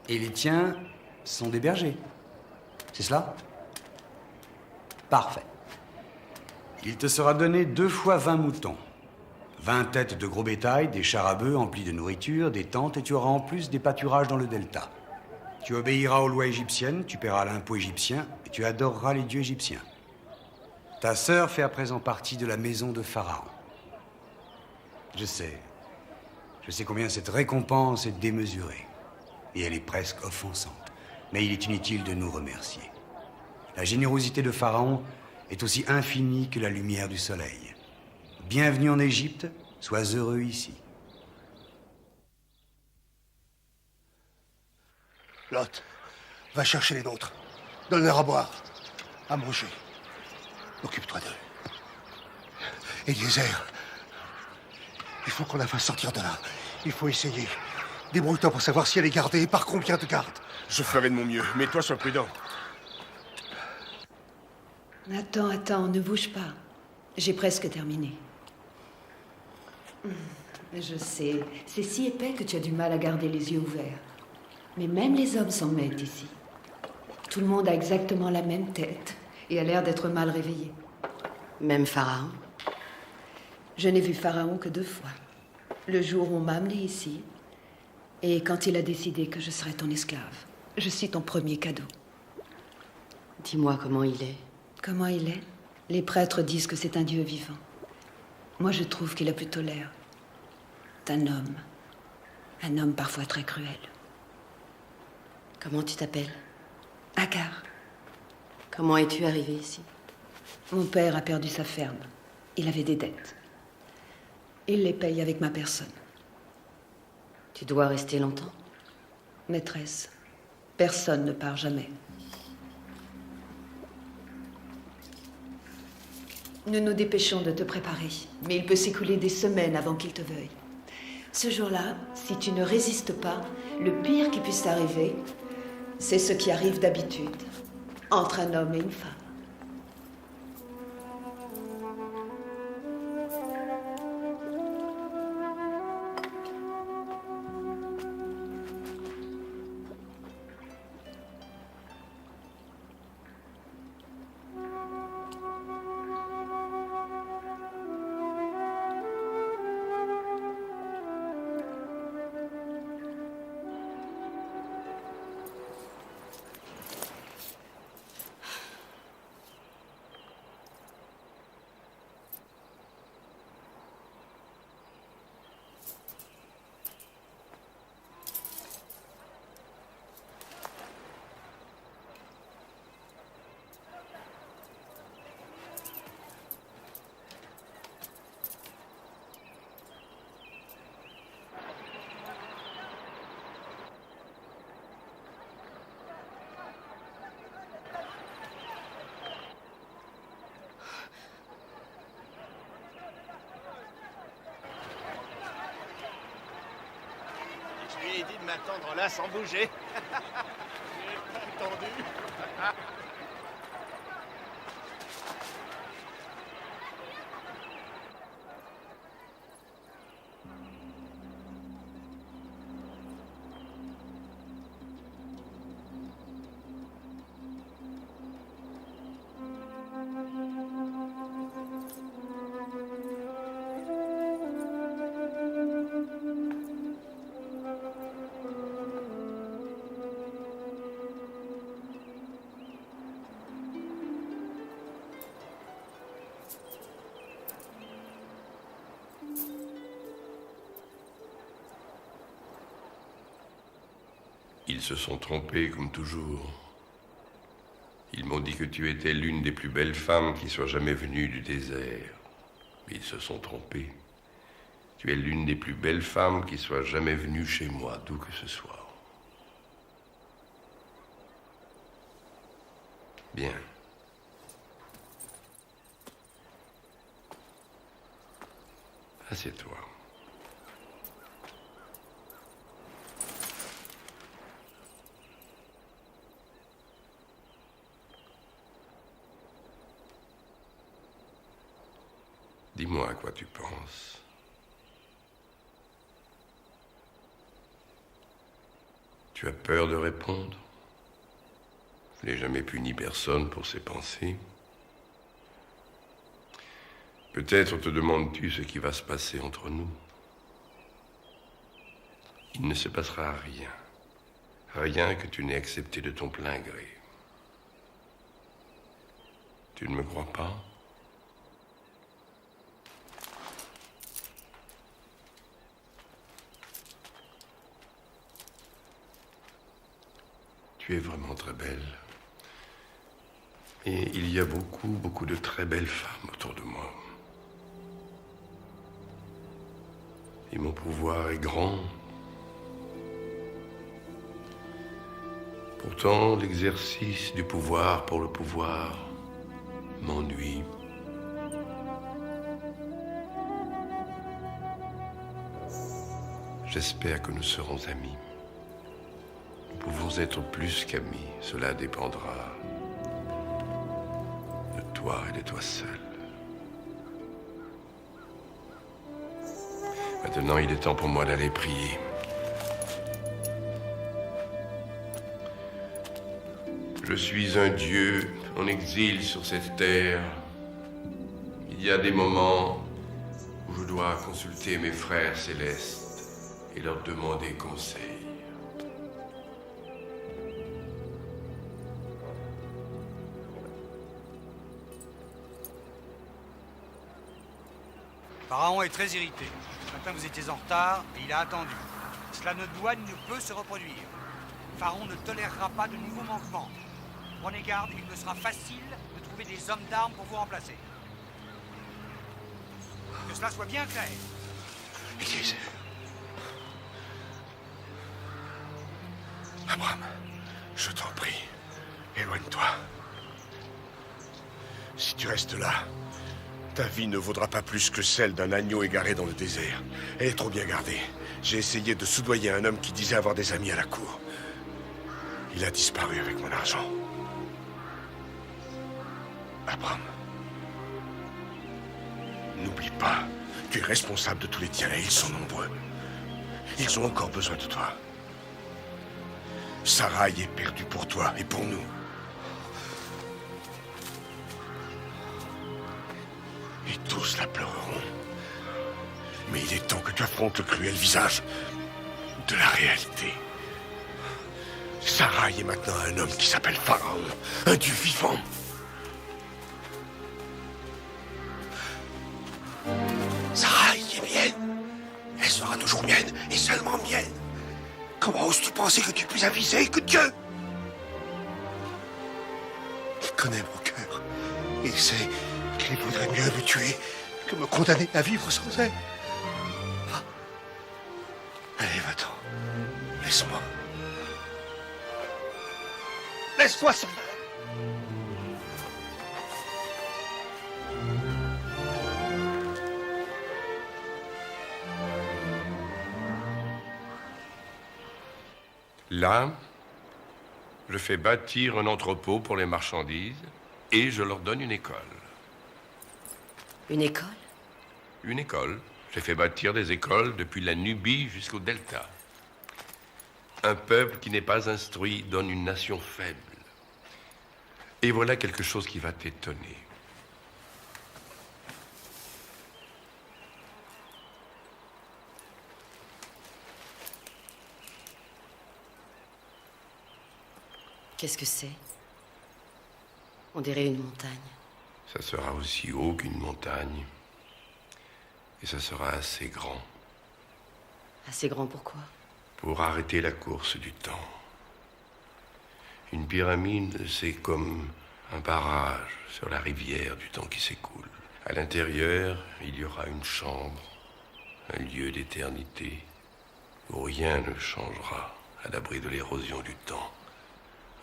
Et les tiens sont des bergers. C'est cela? Parfait. Il te sera donné 2 fois 20 moutons. 20 têtes de gros bétail, des chars à bœufs emplis de nourriture, des tentes, et tu auras en plus des pâturages dans le delta. Tu obéiras aux lois égyptiennes, tu paieras l'impôt égyptien, et tu adoreras les dieux égyptiens. Ta sœur fait à présent partie de la maison de Pharaon. Je sais combien cette récompense est démesurée. Et elle est presque offensante. Mais il est inutile de nous remercier. La générosité de Pharaon est aussi infinie que la lumière du soleil. Bienvenue en Égypte, sois heureux ici. Lot, va chercher les nôtres. Donne-leur à boire, à manger. Occupe-toi d'eux. Eliezer, il faut qu'on la fasse sortir de là. Il faut essayer. Débrouille-toi pour savoir si elle est gardée et par combien de gardes. Je ferai de mon mieux, mais toi, sois prudent. Attends, ne bouge pas. J'ai presque terminé. Je sais, c'est si épais que tu as du mal à garder les yeux ouverts. Mais même les hommes s'en mettent ici. Tout le monde a exactement la même tête et a l'air d'être mal réveillé. Même Pharaon? Je n'ai vu Pharaon que 2 fois. Le jour où on m'a amené ici et quand il a décidé que je serais ton esclave. Je suis ton premier cadeau. Dis-moi comment il est. Comment il est? Les prêtres disent que c'est un dieu vivant. Moi, je trouve qu'il a plutôt l'air d'un homme. Un homme parfois très cruel. Comment tu t'appelles? Agar. Comment es-tu arrivé ici? Mon père a perdu sa ferme. Il avait des dettes. Il les paye avec ma personne. Tu dois rester longtemps? Maîtresse, personne ne part jamais. Nous nous dépêchons de te préparer, mais il peut s'écouler des semaines avant qu'il te veuille. Ce jour-là, si tu ne résistes pas, le pire qui puisse t'arriver, c'est ce qui arrive d'habitude entre un homme et une femme. dit de m'attendre là sans bouger. J'ai pas attendu. Ils se sont trompés, comme toujours. Ils m'ont dit que tu étais l'une des plus belles femmes qui soient jamais venues du désert. Mais ils se sont trompés. Tu es l'une des plus belles femmes qui soient jamais venues chez moi, d'où que ce soit. Bien. Assieds-toi. Dis-moi à quoi tu penses. Tu as peur de répondre? Je n'ai jamais puni personne pour ses pensées. Peut-être te demandes-tu ce qui va se passer entre nous. Il ne se passera rien. Rien que tu n'aies accepté de ton plein gré. Tu ne me crois pas? Tu es vraiment très belle. Et il y a beaucoup, beaucoup de très belles femmes autour de moi. Et mon pouvoir est grand. Pourtant, l'exercice du pouvoir pour le pouvoir m'ennuie. J'espère que nous serons amis. Nous pouvons être plus qu'amis. Cela dépendra de toi et de toi seul. Maintenant, il est temps pour moi d'aller prier. Je suis un Dieu en exil sur cette terre. Il y a des moments où je dois consulter mes frères célestes et leur demander conseil. Pharaon est très irrité. Ce matin, vous étiez en retard et il a attendu. Cela ne doit ni ne peut se reproduire. Pharaon ne tolérera pas de nouveaux manquements. Prenez garde, il me sera facile de trouver des hommes d'armes pour vous remplacer. Que cela soit bien clair. Eliezer. Abraham, je t'en prie, éloigne-toi. Si tu restes là, ta vie ne vaudra pas plus que celle d'un agneau égaré dans le désert. Elle est trop bien gardée. J'ai essayé de soudoyer un homme qui disait avoir des amis à la cour. Il a disparu avec mon argent. Abraham, n'oublie pas, tu es responsable de tous les tiens et ils sont nombreux. Ils ont encore besoin de toi. Sarai est perdue pour toi et pour nous. Et tous la pleureront. Mais il est temps que tu affrontes le cruel visage de la réalité. Sarai est maintenant un homme qui s'appelle Pharaon, un dieu vivant. Sarai est mienne. Elle sera toujours mienne et seulement mienne. Comment oses-tu penser que tu es plus avisé que Dieu? Il connaît mon cœur. Il sait qu'il vaudrait mieux me tuer que me condamner à vivre sans elle. Ah. Allez, va-t'en. Laisse-moi. Laisse-moi seul. Là, je fais bâtir un entrepôt pour les marchandises et je leur donne une école. Une école? Une école. J'ai fait bâtir des écoles depuis la Nubie jusqu'au Delta. Un peuple qui n'est pas instruit donne une nation faible. Et voilà quelque chose qui va t'étonner. Qu'est-ce que c'est? On dirait une montagne. Ça sera aussi haut qu'une montagne. Et ça sera assez grand. Assez grand pourquoi? Pour arrêter la course du temps. Une pyramide, c'est comme un barrage sur la rivière du temps qui s'écoule. À l'intérieur, il y aura une chambre, un lieu d'éternité, où rien ne changera, à l'abri de l'érosion du temps.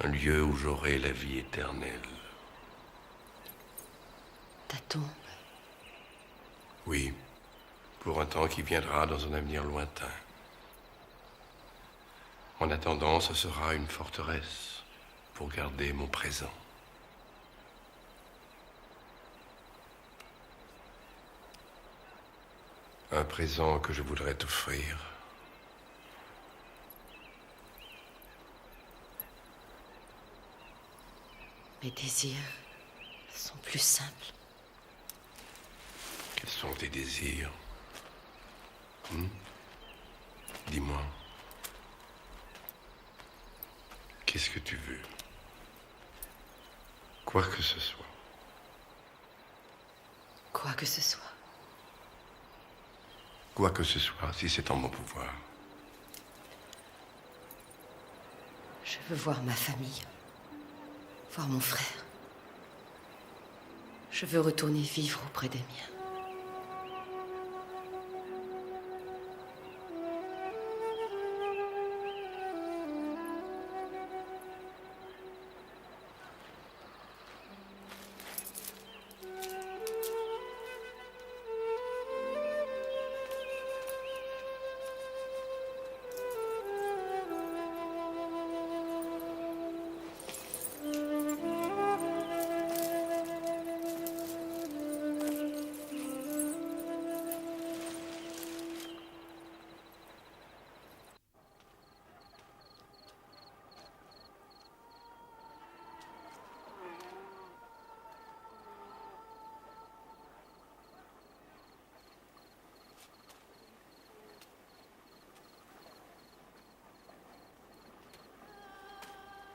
Un lieu où j'aurai la vie éternelle. Ta tombe? Oui, pour un temps qui viendra dans un avenir lointain. En attendant, ce sera une forteresse pour garder mon présent. Un présent que je voudrais t'offrir. Mes désirs sont plus simples. Quels sont tes désirs? Dis-moi. Qu'est-ce que tu veux? Quoi que ce soit. Quoi que ce soit. Quoi que ce soit, si c'est en mon pouvoir. Je veux voir ma famille. Voir mon frère. Je veux retourner vivre auprès des miens.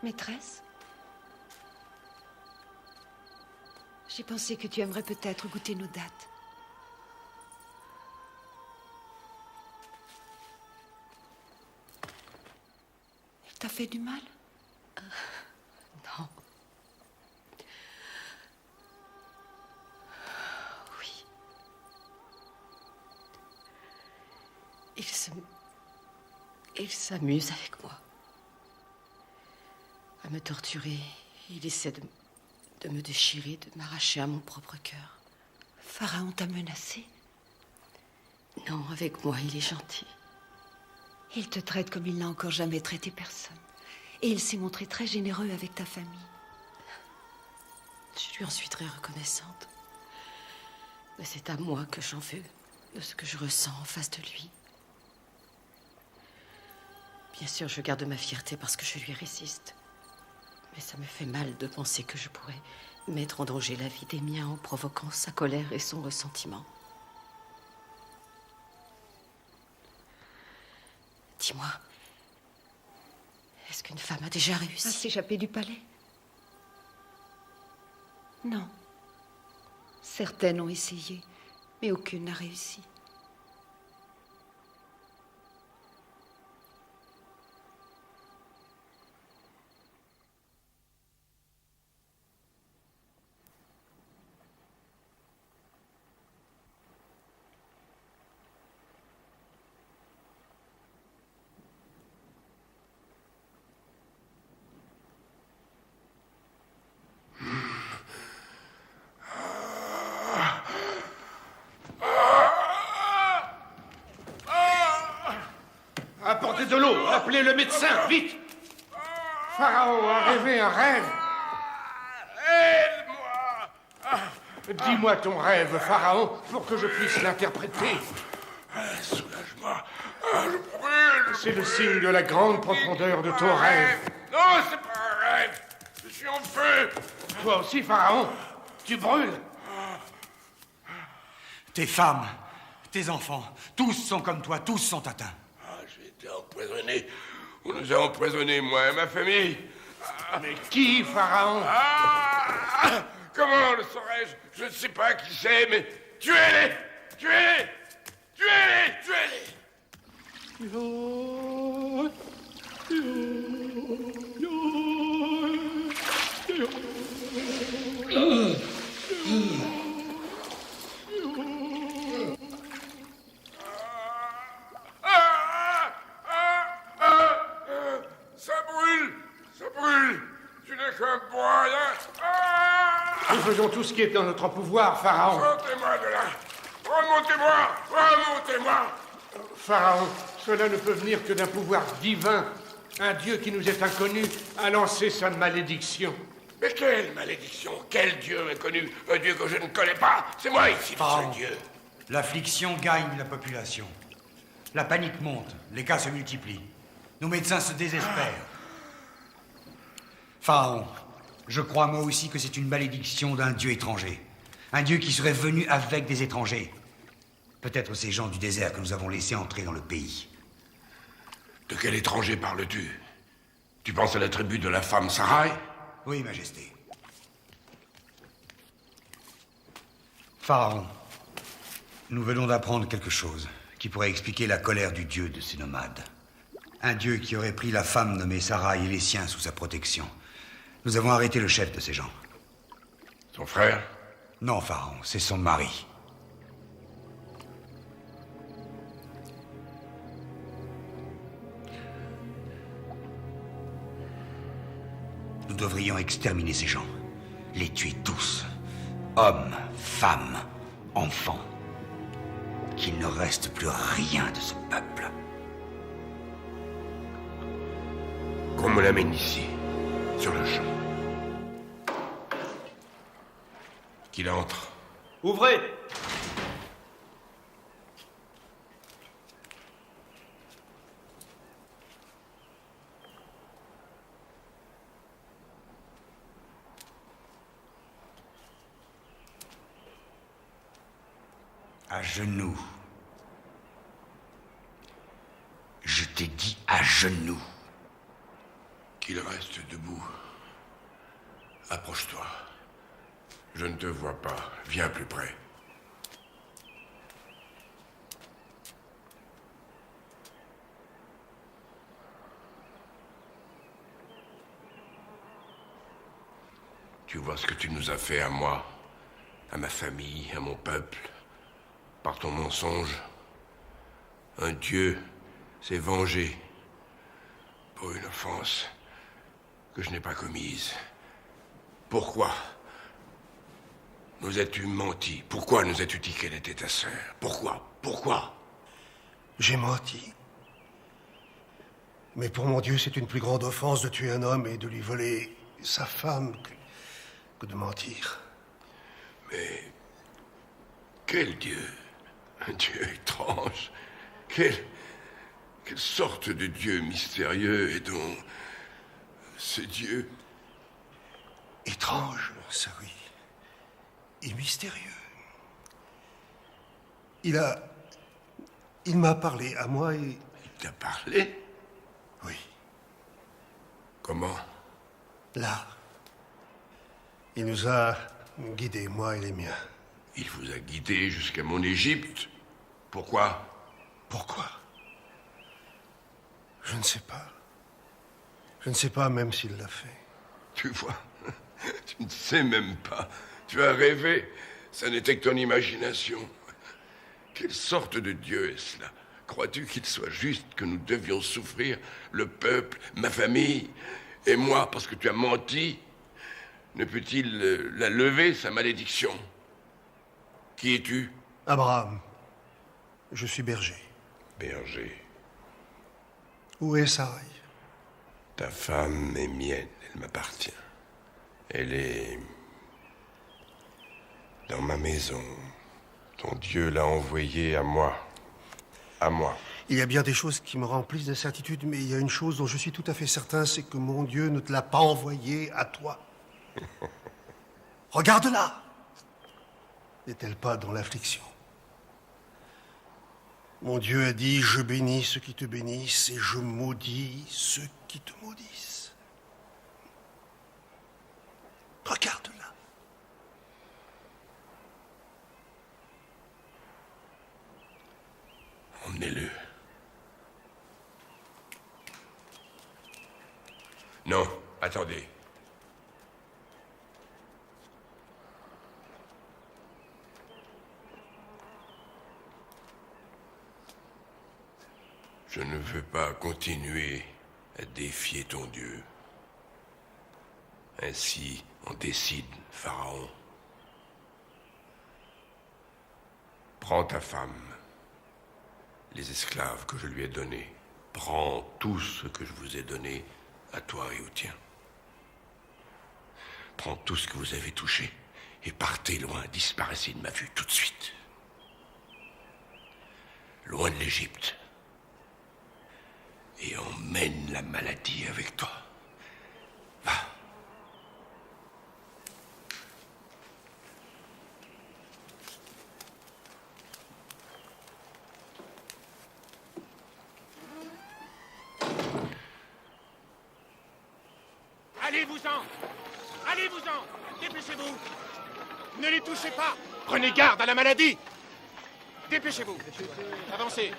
Maîtresse? J'ai pensé que tu aimerais peut-être goûter nos dattes. Elle t'a fait du mal? Non. Oui. Il s'amuse avec moi. À me torturer. Il essaie de me déchirer, de m'arracher à mon propre cœur. Pharaon t'a menacé? Non, avec moi, il est gentil. Il te traite comme il n'a encore jamais traité personne. Et il s'est montré très généreux avec ta famille. Je lui en suis très reconnaissante. Mais c'est à moi que j'en veux, de ce que je ressens en face de lui. Bien sûr, je garde ma fierté parce que je lui résiste. Mais ça me fait mal de penser que je pourrais mettre en danger la vie des miens en provoquant sa colère et son ressentiment. Dis-moi, est-ce qu'une femme a déjà réussi à s'échapper du palais? Non. Certaines ont essayé, mais aucune n'a réussi. Apportez de l'eau, appelez le médecin, vite! Pharaon a rêvé un rêve. Aide-moi! Dis-moi ton rêve, Pharaon, pour que je puisse l'interpréter. Soulage-moi. Je brûle. C'est le signe de la grande profondeur de ton rêve. Non, c'est pas un rêve. Je suis en feu. Toi aussi, Pharaon, tu brûles. Tes femmes, tes enfants, tous sont comme toi, tous sont atteints. J'ai été empoisonné. On nous a empoisonnés, moi et ma famille. Mais qui, Pharaon? Comment le saurais-je? Je ne sais pas qui c'est, mais tuez-les! Tuez-les! Tuez-les! Tuez-les! Ça brûle! Ça brûle! Tu n'es qu'un bois, Nous faisons tout ce qui est en notre pouvoir, Pharaon. Sortez-moi de là! Remontez-moi! Remontez-moi! Pharaon, cela ne peut venir que d'un pouvoir divin. Un dieu qui nous est inconnu a lancé sa malédiction. Mais quelle malédiction! Quel dieu inconnu? Un dieu que je ne connais pas! C'est moi ici, le seul dieu! L'affliction gagne la population. La panique monte, les cas se multiplient. Nos médecins se désespèrent. Pharaon, je crois moi aussi que c'est une malédiction d'un dieu étranger. Un dieu qui serait venu avec des étrangers. Peut-être ces gens du désert que nous avons laissés entrer dans le pays. De quel étranger parles-tu? Tu penses à la tribu de la femme Sarai? Oui, Majesté. Pharaon, nous venons d'apprendre quelque chose qui pourrait expliquer la colère du dieu de ces nomades. Un dieu qui aurait pris la femme nommée Sarai et les siens sous sa protection. Nous avons arrêté le chef de ces gens. Son frère? Non, Pharaon, c'est son mari. Nous devrions exterminer ces gens. Les tuer tous. Hommes, femmes, enfants. Qu'il ne reste plus rien de ce peuple. Qu'on me l'amène ici, sur le champ. Qu'il entre. Ouvrez! À genoux. Je t'ai dit à genoux. Qu'il reste debout. Approche-toi. Je ne te vois pas. Viens plus près. Tu vois ce que tu nous as fait à moi, à ma famille, à mon peuple, par ton mensonge. Un dieu s'est vengé pour une offense que je n'ai pas commise. Pourquoi nous as-tu menti? Pourquoi nous as-tu dit qu'elle était ta sœur? Pourquoi? J'ai menti. Mais pour mon Dieu, c'est une plus grande offense de tuer un homme et de lui voler sa femme que de mentir. Mais quel Dieu? Un Dieu étrange. Quelle sorte de Dieu mystérieux et dont ce Dieu... Étrange, ça oui. Et mystérieux. Il m'a parlé à moi et... Il t'a parlé? Oui. Comment? Là. Il nous a guidés, moi et les miens. Il vous a guidés jusqu'à mon Égypte? Pourquoi? Pourquoi? Je ne sais pas. Je ne sais pas même s'il l'a fait. Tu vois, tu ne sais même pas. Tu as rêvé. Ça n'était que ton imagination. Quelle sorte de Dieu est-ce là? Crois-tu qu'il soit juste que nous devions souffrir, le peuple, ma famille, et moi, parce que tu as menti? Ne peut-il la lever, sa malédiction? Qui es-tu? Abraham. Je suis berger. Berger. Où est Sarai? Ta femme est mienne, elle m'appartient. Elle est dans ma maison. Ton Dieu l'a envoyée à moi. À moi. Il y a bien des choses qui me remplissent d'incertitude, mais il y a une chose dont je suis tout à fait certain, c'est que mon Dieu ne te l'a pas envoyée à toi. Regarde-la! N'est-elle pas dans l'affliction? Mon Dieu a dit, je bénis ceux qui te bénissent et je maudis ceux qui te maudissent. Regarde-la. Emmenez-le. Non, attendez. Je ne veux pas continuer à défier ton Dieu. Ainsi en décide Pharaon. Prends ta femme, les esclaves que je lui ai donnés. Prends tout ce que je vous ai donné, à toi et au tien. Prends tout ce que vous avez touché et partez loin, disparaissez de ma vue tout de suite. Loin de l'Égypte. Et emmène la maladie avec toi. Va. Allez-vous-en! Allez-vous-en! Dépêchez-vous! Ne les touchez pas! Prenez garde à la maladie! Dépêchez-vous! Avancez!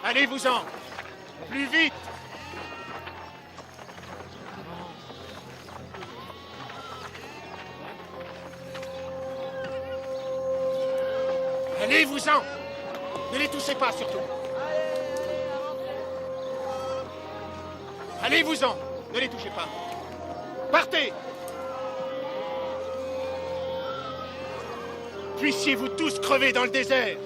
Allez-vous-en! Plus vite! Allez-vous-en! Ne les touchez pas, surtout! Allez-vous-en! Ne les touchez pas! Partez! Puissiez-vous tous crever dans le désert!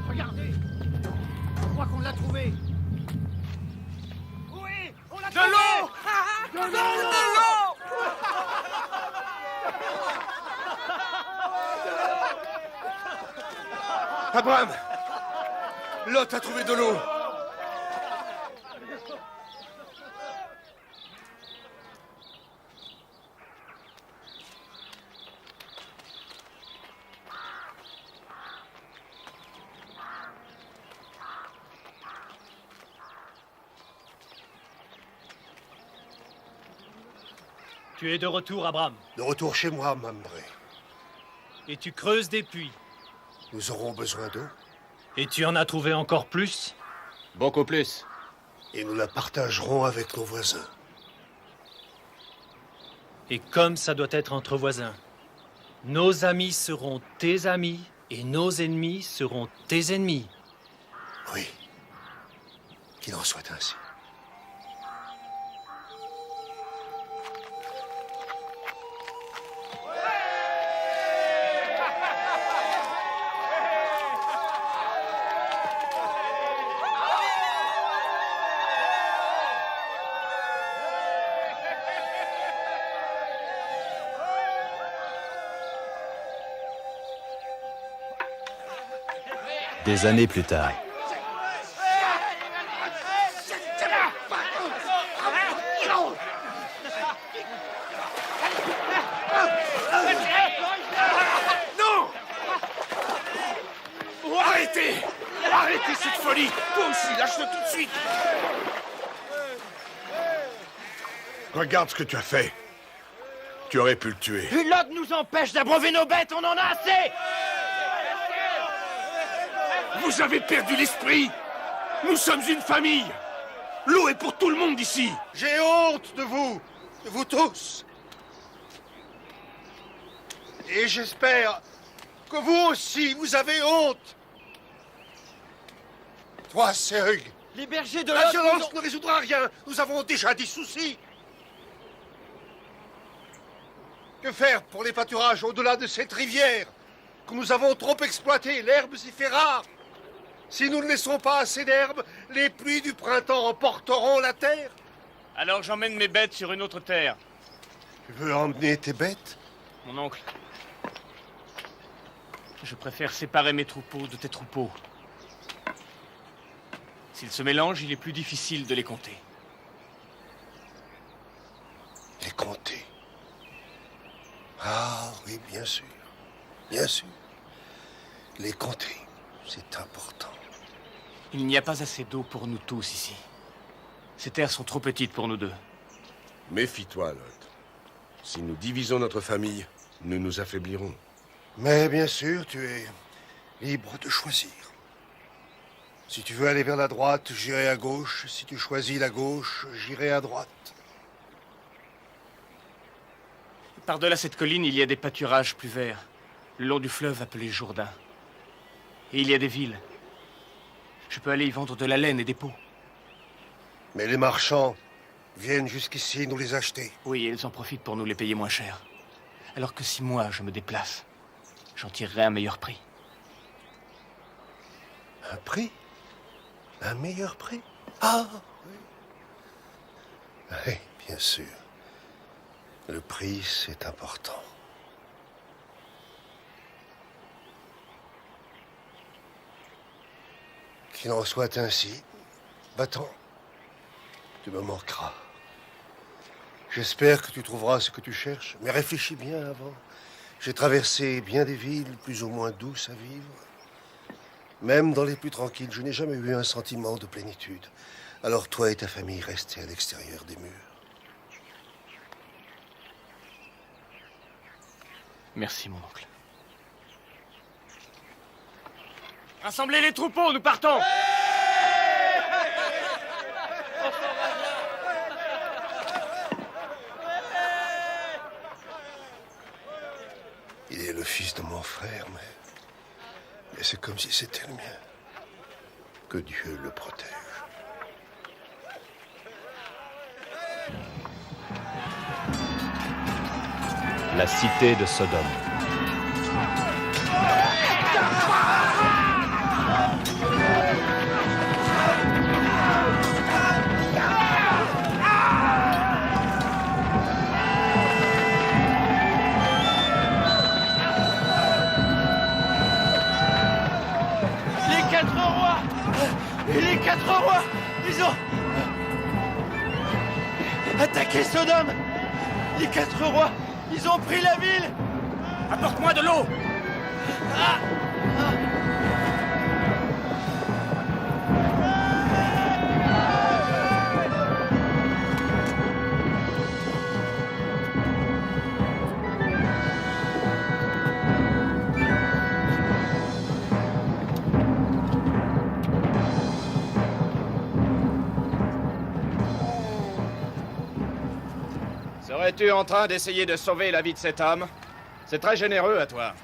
Regardez! Je crois qu'on l'a trouvé! Oui! On l'a trouvé! De l'eau! De l'eau! Abraham! Lot a trouvé de l'eau! Tu es de retour, Abraham. De retour chez moi, Mambré. Et tu creuses des puits. Nous aurons besoin d'eau. Et tu en as trouvé encore plus? Beaucoup plus. Et nous la partagerons avec nos voisins. Et comme ça doit être entre voisins, nos amis seront tes amis et nos ennemis seront tes ennemis. Oui. Qu'il en soit ainsi. Des années plus tard. Non! Arrêtez! Arrêtez cette folie! Toi aussi, lâche-le tout de suite! Regarde ce que tu as fait. Tu aurais pu le tuer. Hulot nous empêche d'abreuver nos bêtes, on en a assez! Vous avez perdu l'esprit! Nous sommes une famille! L'eau est pour tout le monde ici! J'ai honte de vous tous. Et j'espère que vous aussi, vous avez honte. Toi, Serug. Les bergers de La l'Aude violence ne résoudra rien. Nous avons déjà des soucis. Que faire pour les pâturages au-delà de cette rivière que nous avons trop exploitée? L'herbe s'y fait rare. Si nous ne laissons pas assez d'herbe, les pluies du printemps emporteront la terre. Alors j'emmène mes bêtes sur une autre terre. Tu veux emmener tes bêtes? Mon oncle. Je préfère séparer mes troupeaux de tes troupeaux. S'ils se mélangent, il est plus difficile de les compter. Les compter? Ah oui, bien sûr. Bien sûr. Les compter, c'est important. Il n'y a pas assez d'eau pour nous tous ici. Ces terres sont trop petites pour nous deux. Méfie-toi, Lot. Si nous divisons notre famille, nous nous affaiblirons. Mais bien sûr, tu es libre de choisir. Si tu veux aller vers la droite, j'irai à gauche. Si tu choisis la gauche, j'irai à droite. Par-delà cette colline, il y a des pâturages plus verts, le long du fleuve appelé Jourdain. Et il y a des villes. Je peux aller y vendre de la laine et des peaux. Mais les marchands viennent jusqu'ici nous les acheter. Oui, et ils en profitent pour nous les payer moins cher. Alors que si moi, je me déplace, j'en tirerai un meilleur prix. Un prix? Un meilleur prix? Ah, oui. Oui, bien sûr. Le prix, c'est important. Qu'il en soit ainsi. Va-t'en. Tu me manqueras. J'espère que tu trouveras ce que tu cherches, mais réfléchis bien avant. J'ai traversé bien des villes plus ou moins douces à vivre. Même dans les plus tranquilles, je n'ai jamais eu un sentiment de plénitude. Alors toi et ta famille restez à l'extérieur des murs. Merci, mon oncle. Rassemblez les troupeaux, nous partons! Il est le fils de mon frère, mais c'est comme si c'était le mien. Que Dieu le protège. La cité de Sodome. Les quatre rois, ils ont attaqué Sodome. Les quatre rois, ils ont pris la ville. Apporte-moi de l'eau. Serais-tu en train d'essayer de sauver la vie de cet homme? C'est très généreux à toi.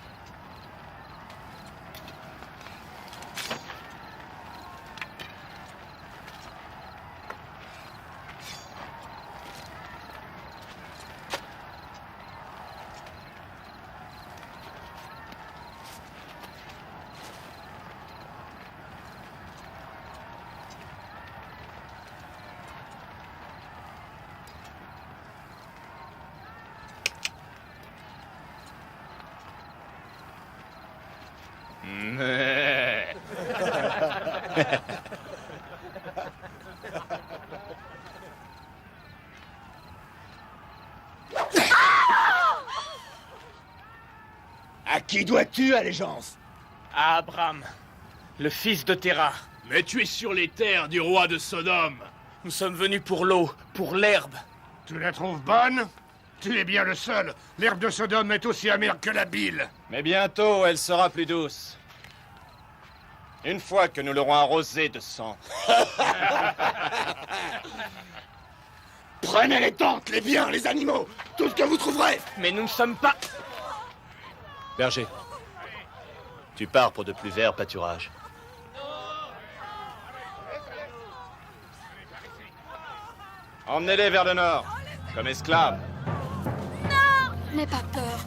À qui dois-tu allégeance? À Abraham, le fils de Terah. Mais tu es sur les terres du roi de Sodome. Nous sommes venus pour l'eau, pour l'herbe. Tu la trouves bonne? Tu es bien le seul. L'herbe de Sodome est aussi amère que la bile. Mais bientôt, elle sera plus douce. Une fois que nous l'aurons arrosée de sang. Prenez les tentes, les biens, les animaux, tout ce que vous trouverez. Mais nous ne sommes pas... Berger, tu pars pour de plus verts pâturages. Emmenez-les vers le nord, comme esclaves. N'aie pas peur.